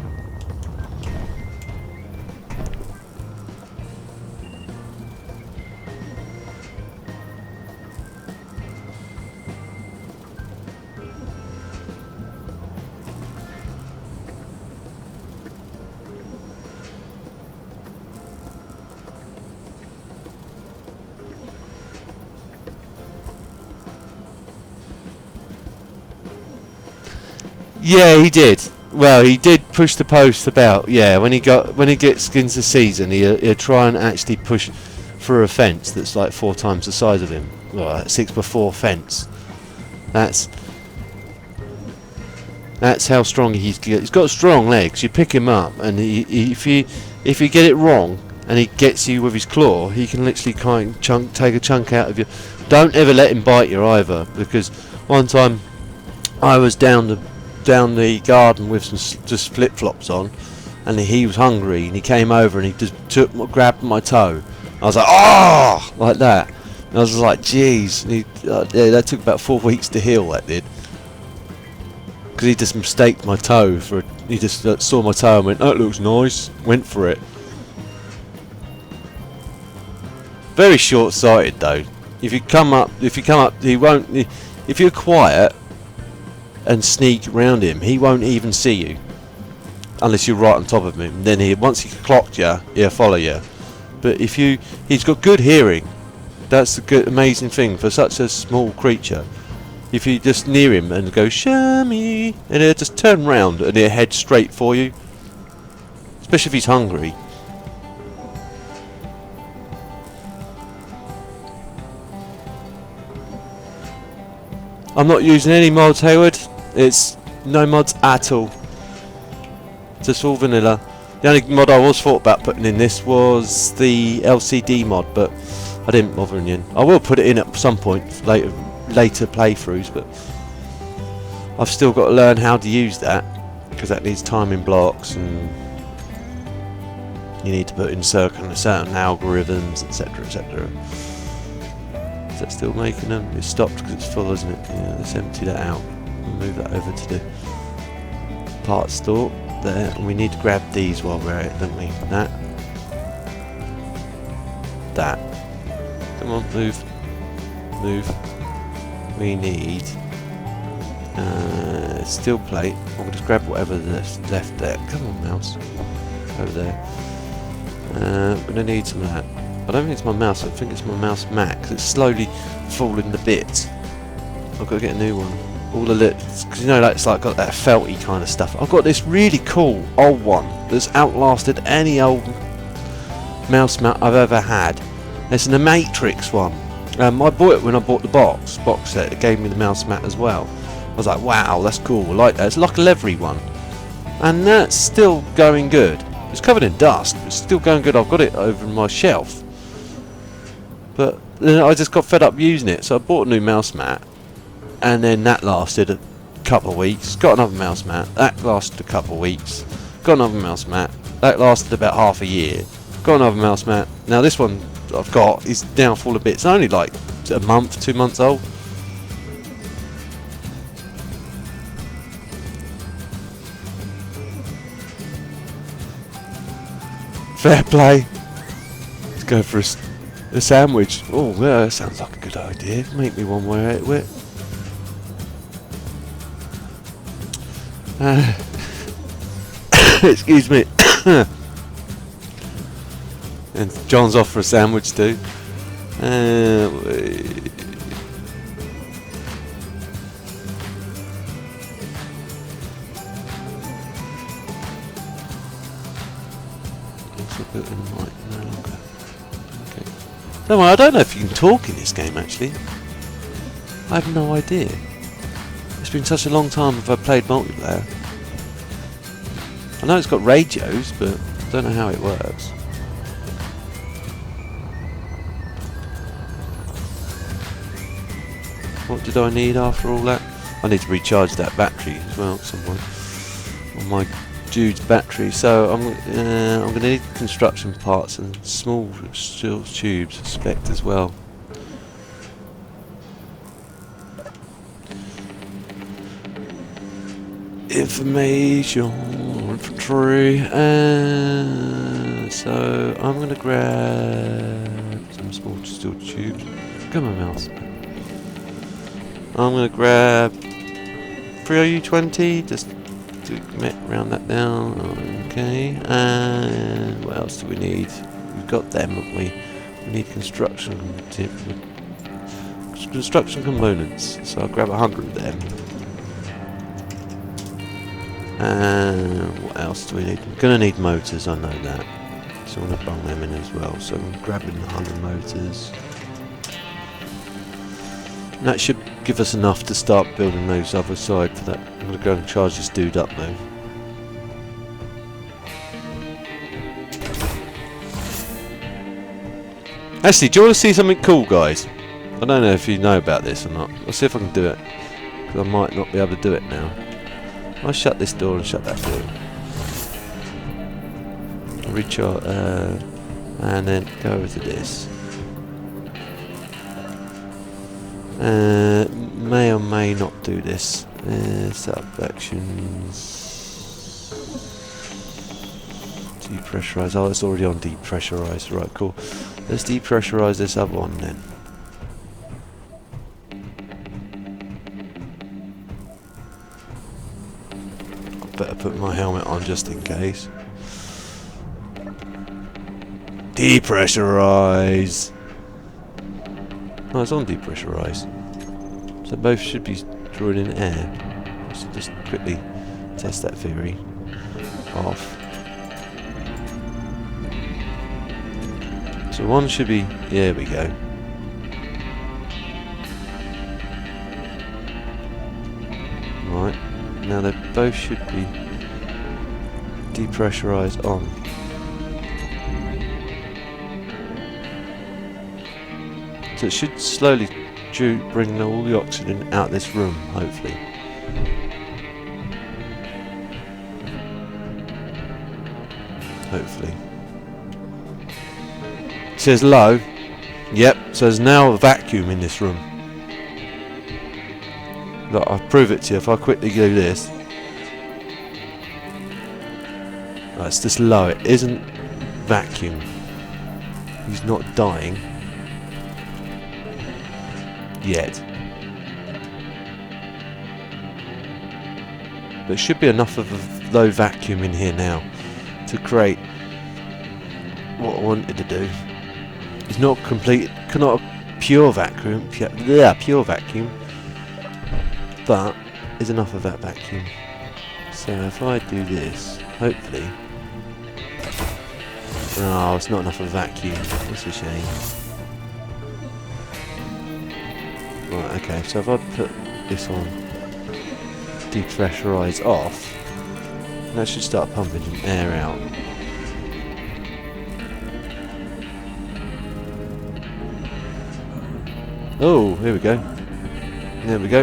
Yeah, he did. Well, he did push the post about. Yeah, when he gets into season, he'll try and actually push for a fence that's like 4 times the size of him. Well, a 6x4 fence. That's how strong he's got strong legs. You pick him up, and if you get it wrong, and he gets you with his claw, he can literally take a chunk out of you. Don't ever let him bite you either, because one time I was down the garden with some just flip-flops on, and he was hungry and he came over and he just grabbed my toe. I was like, oh, like that. And I was like, jeez. Yeah, that took about 4 weeks to heal. That did, because he just mistaked my toe for. He just saw my toe and went, "That looks nice." Went for it. Very short-sighted though. If you come up, he won't. If you're quiet and sneak round him, he won't even see you. unless you're right on top of him. Then once he clocked you, he'll follow you. But if he's got good hearing. That's the good, amazing thing for such a small creature. If you just near him and go shami, and he'll just turn round and he'll head straight for you. Especially if he's hungry. I'm not using any mods, Hayward. It's no mods at all. Just all vanilla. The only mod I was thought about putting in this was the LCD mod, but I didn't bother in the end. I will put it in at some point later playthroughs, but I've still got to learn how to use that because that needs timing blocks and you need to put in certain algorithms, etc., etc. Is that still making them? It's stopped because it's full, isn't it? Yeah, let's empty that out. We'll move that over to the parts store there, and we need to grab these while we're at it, don't we? That. Come on, move. We need steel plate. I'll just grab whatever's left there. Come on, mouse. Over there. I'm gonna need some of that. I don't think it's my mouse. I think it's my mouse Mac. 'Cause it's slowly falling to bits. I've got to get a new one. All the because you know, like, it's like got that felty kind of stuff. I've got this really cool old one that's outlasted any old mouse mat I've ever had. It's an Matrix one. I bought it when I bought the box set. It gave me the mouse mat as well. I was like, wow, that's cool. I like that. It's like a leathery one, and that's still going good. It's covered in dust. It's still going good. I've got it over my shelf, but then I just got fed up using it, so I bought a new mouse mat, and then that lasted a couple of weeks. Got another mouse mat. That lasted a couple of weeks. Got another mouse mat. That lasted about half a year. Got another mouse mat. Now this one I've got is now full of bits. It's only like a month, 2 months old. Fair play. Let's go for a sandwich. Oh, yeah, that sounds like a good idea. Make me one way out of it. Excuse me. And John's off for a sandwich too. No, I don't know if you can talk in this game actually. I have no idea. It's been such a long time since I've played multiplayer. I know it's got radios, but I don't know how it works. What did I need after all that? I need to recharge that battery as well at some point. On my dude's battery. So I'm going to need construction parts and small steel tubes, I suspect, as well. Information infantry. So I'm going to grab some small steel tubes. Come on, mouse. I'm going to grab 3OU20 just to round that down. Okay, and what else do we need? We've got them, haven't we? We need construction components, so I'll grab 100 of them. And what else do we need? We're going to need motors, I know that, so I'm going to bung them in as well. So I'm grabbing 100 motors. And that should give us enough to start building those other side for that. I'm going to go and charge this dude up though. Actually, do you want to see something cool, guys? I don't know if you know about this or not. I'll see if I can do it, because I might not be able to do it now. I'll shut this door and shut that door. Recharge, and then go over to this. May or may not do this. Set up actions. Depressurize. Oh, it's already on depressurize. Right, cool. Let's depressurize this other one then. I better put my helmet on just in case. Depressurize. Oh, it's on depressurize. So both should be drawing in air. Let's just quickly test that theory. Off. So one should be. There we go. Right. Now they both should be depressurized on. So it should slowly bring all the oxygen out of this room, hopefully. Hopefully. It says low. Yep, so there's now a vacuum in this room. Look, I'll prove it to you if I quickly do this. Oh, it's just low, it isn't vacuum. He's not dying. Yet. There should be enough of a low vacuum in here now to create what I wanted to do. It's not complete, not a pure vacuum, pure vacuum, but there's enough of that vacuum. So if I do this, hopefully. Oh, it's not enough of a vacuum. That's a shame. Right, okay, so if I put this on depressurize off, that should start pumping some air out. Oh, here we go. There we go.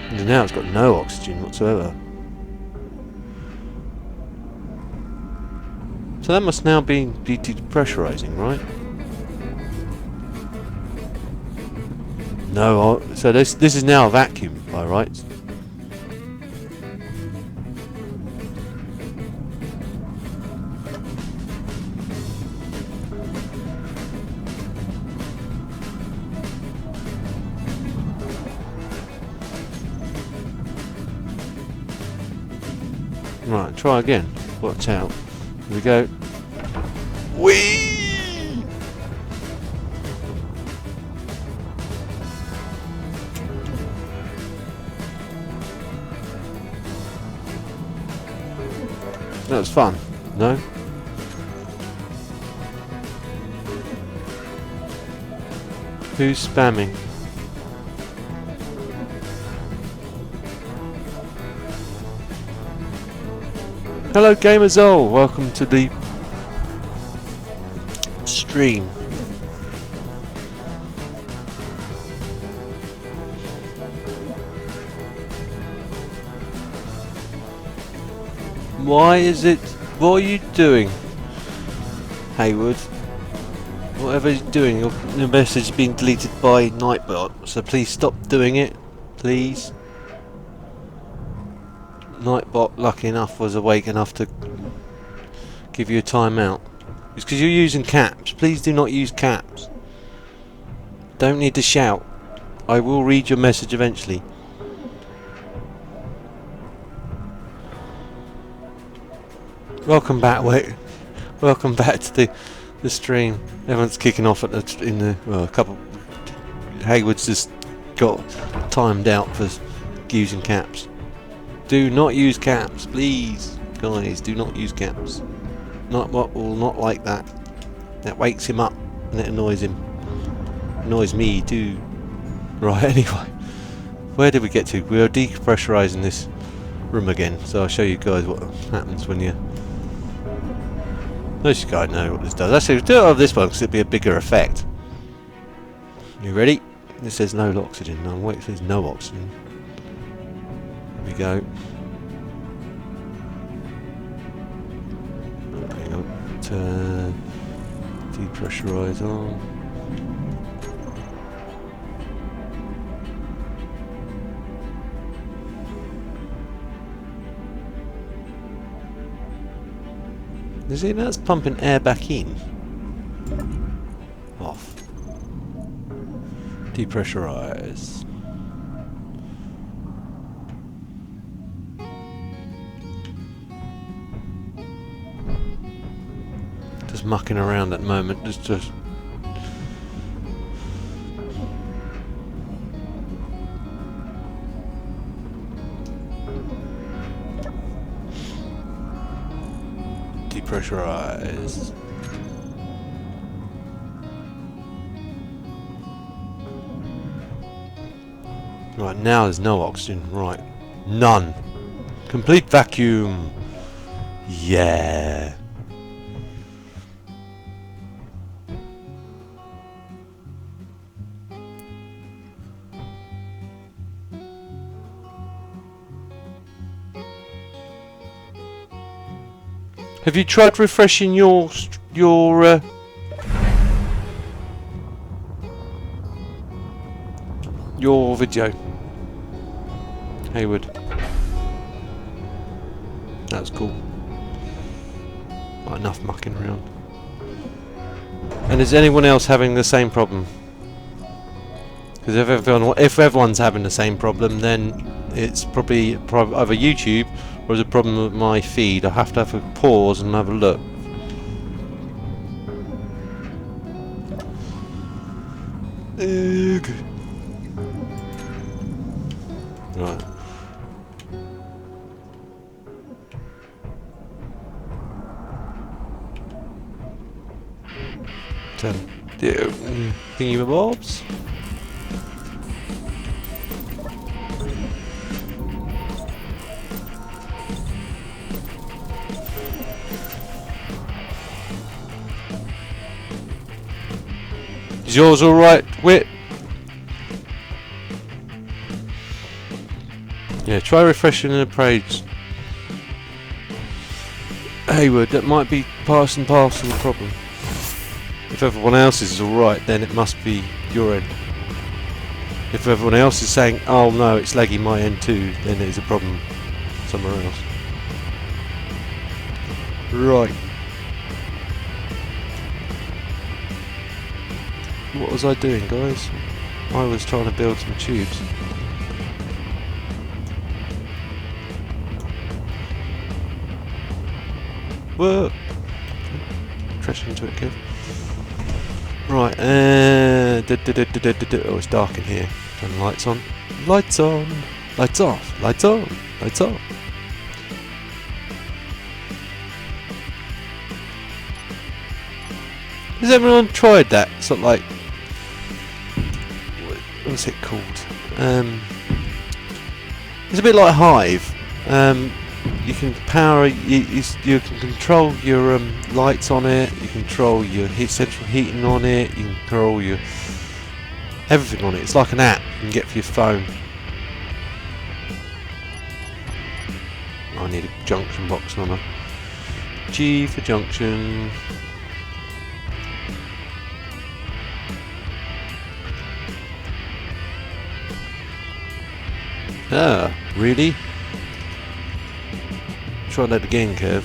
And now it's got no oxygen whatsoever. So that must now be depressurizing, right? No, so this is now a vacuum, by right? Right, try again. Watch out. Here we go. Whee! That was fun, no? Who's spamming? Hello Gamerzol, welcome to the stream. Why is it? What are you doing, Haywood? Whatever you're doing, your message is being deleted by Nightbot, so please stop doing it, please. Nightbot, lucky enough, was awake enough to give you a timeout. It's because you're using caps. Please do not use caps. Don't need to shout. I will read your message eventually. Welcome back, wait. Welcome back to the stream. Everyone's kicking off at well, a couple. Haywood's just got timed out for using caps. Do not use caps, please, guys. Do not use caps. Nightbot will not like that. That wakes him up and it annoys him. Annoys me too. Right. Anyway, where did we get to? We are depressurizing this room again. So I'll show you guys what happens when you. Most you guys know what this does. Actually, we'll do it over this one because it'll be a bigger effect. You ready? This says no oxygen. No, wait, it says no oxygen. Here we go. Hang on. Turn. Depressurize on. You see, that's pumping air back in. Off. Depressurize. Just mucking around at the moment. Just depressurize. Right, now there's no oxygen. Right. None. Complete vacuum. Yeah. Have you tried refreshing your video, Haywood? That's cool. Not enough mucking around. And is anyone else having the same problem? Because if everyone's having the same problem, then it's probably either YouTube or is a problem with my feed. I have to have a pause and have a look. Ugh. Right. Thingy bobs. Is yours alright, Wit? Yeah, try refreshing the page. Haywood, that might be part and parcel of the problem. If everyone else is alright, then it must be your end. If everyone else is saying, oh no, it's lagging my end too, then there's a problem somewhere else. Right. What was I doing, guys? I was trying to build some tubes. Whoa! Crash into it, Kev. Right, oh, it's dark in here. Turn the lights on. Lights on! Lights off! Lights on! Lights off! Has everyone tried that? Sort of like... what's it called? It's a bit like Hive. You can power, you can control your lights on it, you control your central heating on it, you can control your everything on it. It's like an app you can get for your phone. I need a junction box on it. G for junction. Ah, really? Try that again, Kev.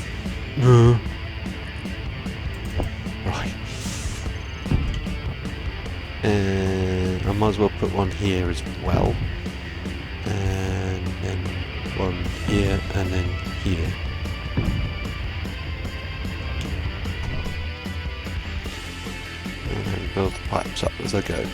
Right. And I might as well put one here as well. And then one here, and then here. And then build the pipes up as I go.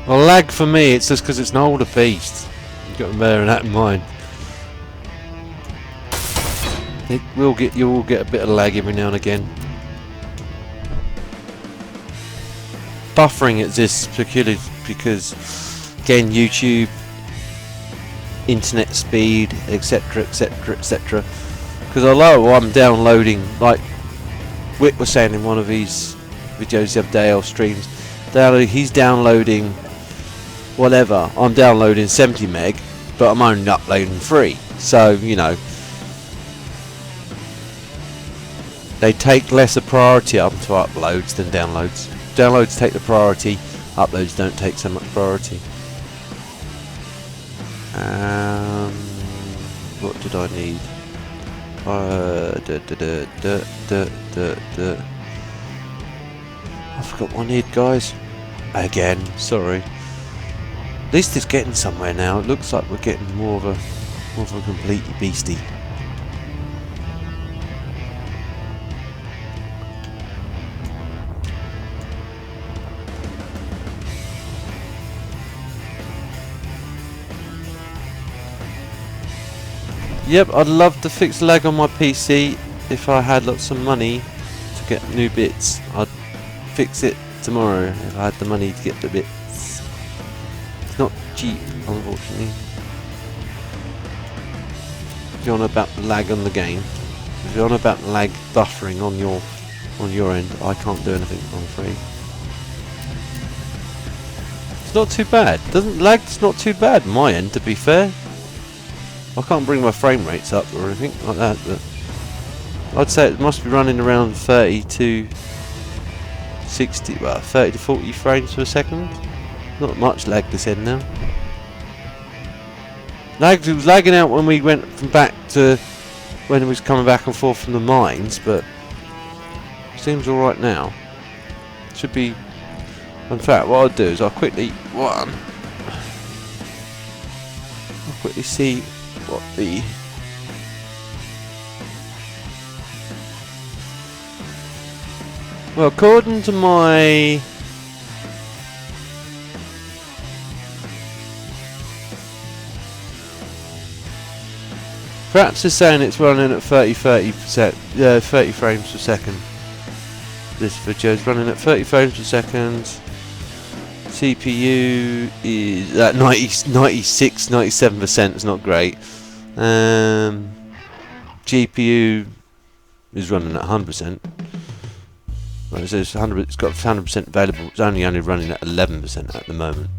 Well, lag for me, it's just because it's an older beast. You've got to bear that in mind. You will get a bit of lag every now and again. Buffering exists peculiarly because, again, YouTube, internet speed, etc, etc, etc. Because although I'm downloading, like Wick was saying in one of his videos the other day, or streams, he's downloading whatever. I'm downloading 70 meg, but I'm only uploading 3. So, you know, they take lesser priority up to uploads than downloads. Downloads take the priority, uploads don't take so much priority. What did I need? I forgot what I need, guys. Again, sorry. At least it's getting somewhere now. It looks like we're getting more of a complete beastie. Yep, I'd love to fix lag on my PC if I had lots of money to get new bits. I'd fix it tomorrow if I had the money to get the bits. It's not cheap, unfortunately. If you're on about lag on the game, if you're on about lag buffering on your end, I can't do anything, I'm afraid. It's not too bad. Lag's not too bad on my end, to be fair. I can't bring my frame rates up or anything like that, but I'd say it must be running around 30 to 60, well, 30 to 40 frames per second. Not much lag this end now. It was lagging out when we went from back to when it was coming back and forth from the mines, but it seems alright now. Should be. In fact, what I'll do is I'll quickly see what the according to my perhaps it's saying it's running at 30 frames per second. This video is running at 30 frames per second. CPU is at 96, 97%. It's not great. GPU is running at 100%. Well, it says 100. It's got 100% available. It's only running at 11% at the moment.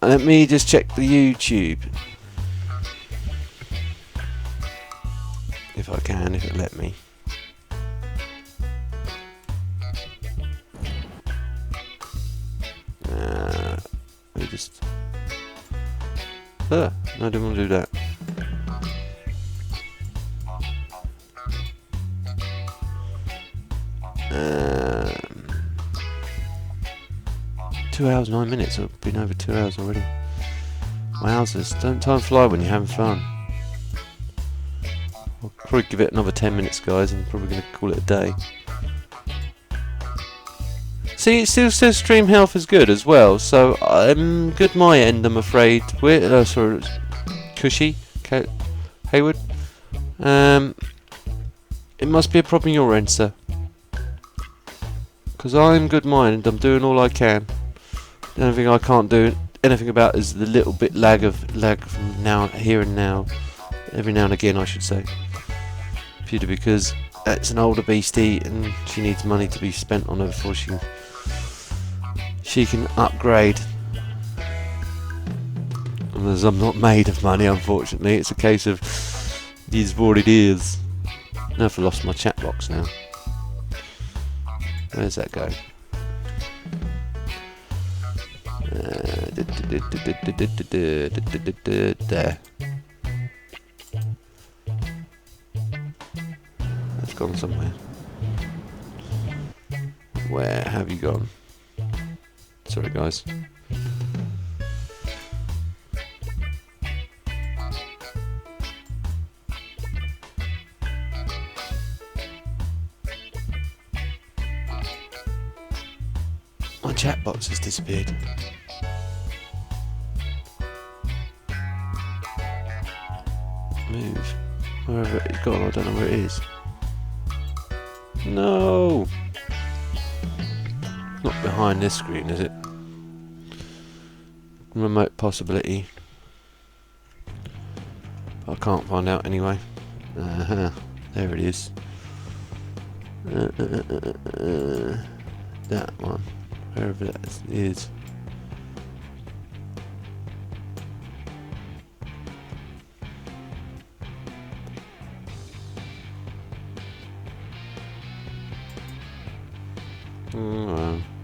Let me just check the YouTube. If I can, if it'll let me. We just. No, I didn't want to do that. Um, 2 hours 9 minutes. It's been over 2 hours already. Wowzers! Don't time fly when you're having fun. I'll probably give it another 10 minutes, guys. I'm probably going to call it a day. See, it still says stream health is good as well, so I'm good my end, I'm afraid. We're sorry, Cushy, Hayward. It must be a problem your end, sir. Because I'm good my end, I'm doing all I can. The only thing I can't do anything about is the little bit lag from now, here and now. Every now and again, I should say. Purely because it's an older beastie and she needs money to be spent on her before she can upgrade. And as I'm not made of money, unfortunately, it's a case of it is what it is. Now I've lost my chat box now. Where's that go? There. It's gone somewhere. Where have you gone? Sorry, guys. My chat box has disappeared. Move. Wherever it's gone, I don't know where it is. No! Not behind this screen, is it? Remote possibility. I can't find out anyway. There it is. That one. Wherever that is.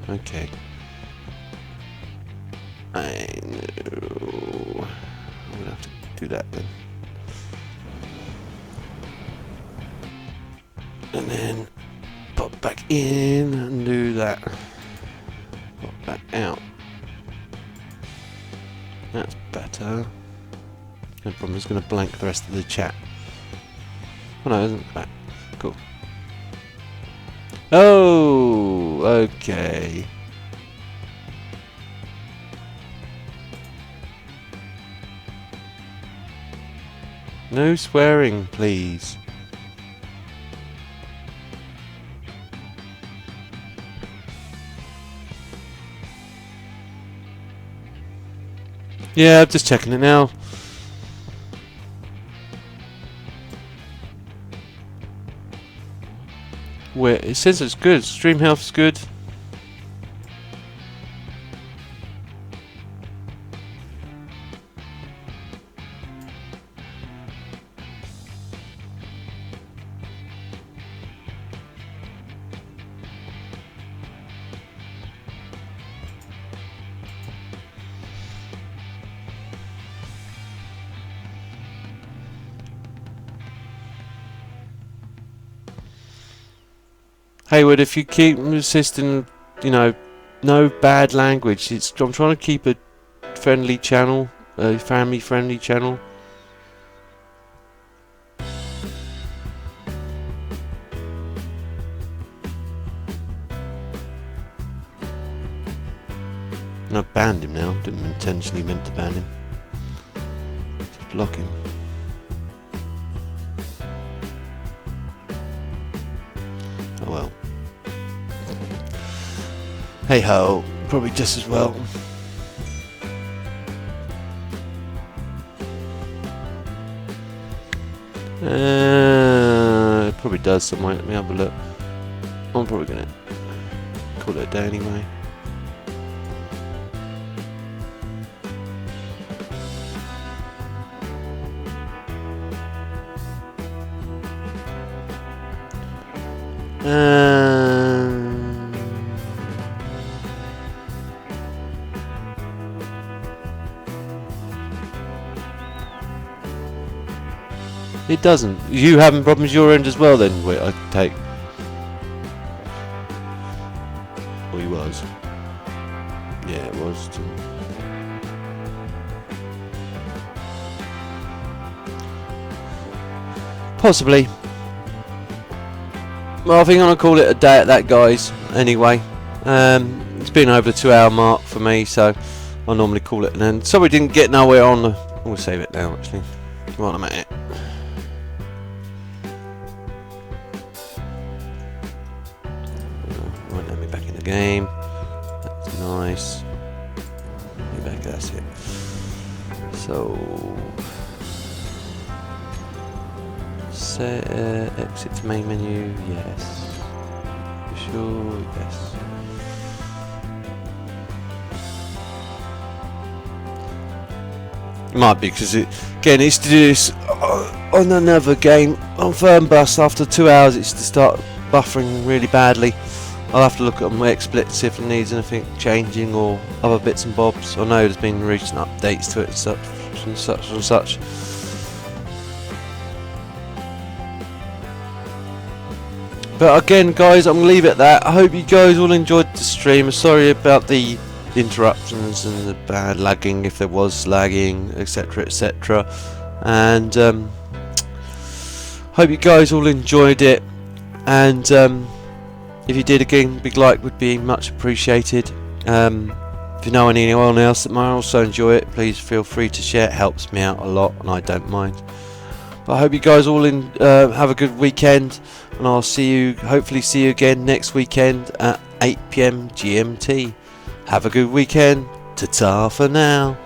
Okay. I know. I'm gonna have to do that then. And then pop back in and do that. Pop back out. That's better. No problem, it's going to blank the rest of the chat. Oh no, it isn't back. Cool. Oh, okay. No swearing, please. Yeah, I'm just checking it now. Where it says it's good. Stream health's good. Haywood, if you keep insisting, you know, no bad language. I'm trying to keep a friendly channel, a family-friendly channel. And I've banned him now. Didn't intentionally meant to ban him. Just block him. Oh well. Hey ho, probably just as well. It probably does somewhere. Let me have a look. I'm probably gonna call it a day anyway. It doesn't. You having problems your end as well then? Wait, I take. Oh, he was. Yeah, it was too. Possibly. Well, I think I'm gonna call it a day at that, guys. Anyway, it's been over the 2-hour mark for me, so I normally call it an end. Sorry, didn't get nowhere on the. We'll save it now, actually. Right, I'm at it. Right, let me back in the game. That's nice. Let me back. That's it. So. Exit to main menu, yes. Sure, yes. It might be because it's to do this on another game on firm bus. After 2 hours, it's to start buffering really badly. I'll have to look at my XSplit, see if it needs anything changing or other bits and bobs. I know there's been recent updates to it, such and such and such. But again, guys, I'm going to leave it at that. I hope you guys all enjoyed the stream. Sorry about the interruptions and the bad lagging, if there was lagging, etc, etc. And hope you guys all enjoyed it. And if you did, again, big like would be much appreciated. If you know anyone else that might also enjoy it, please feel free to share. It helps me out a lot, and I don't mind. But I hope you guys all have a good weekend, and I'll hopefully see you again next weekend at 8 PM GMT. Have a good weekend. Ta-ta for now.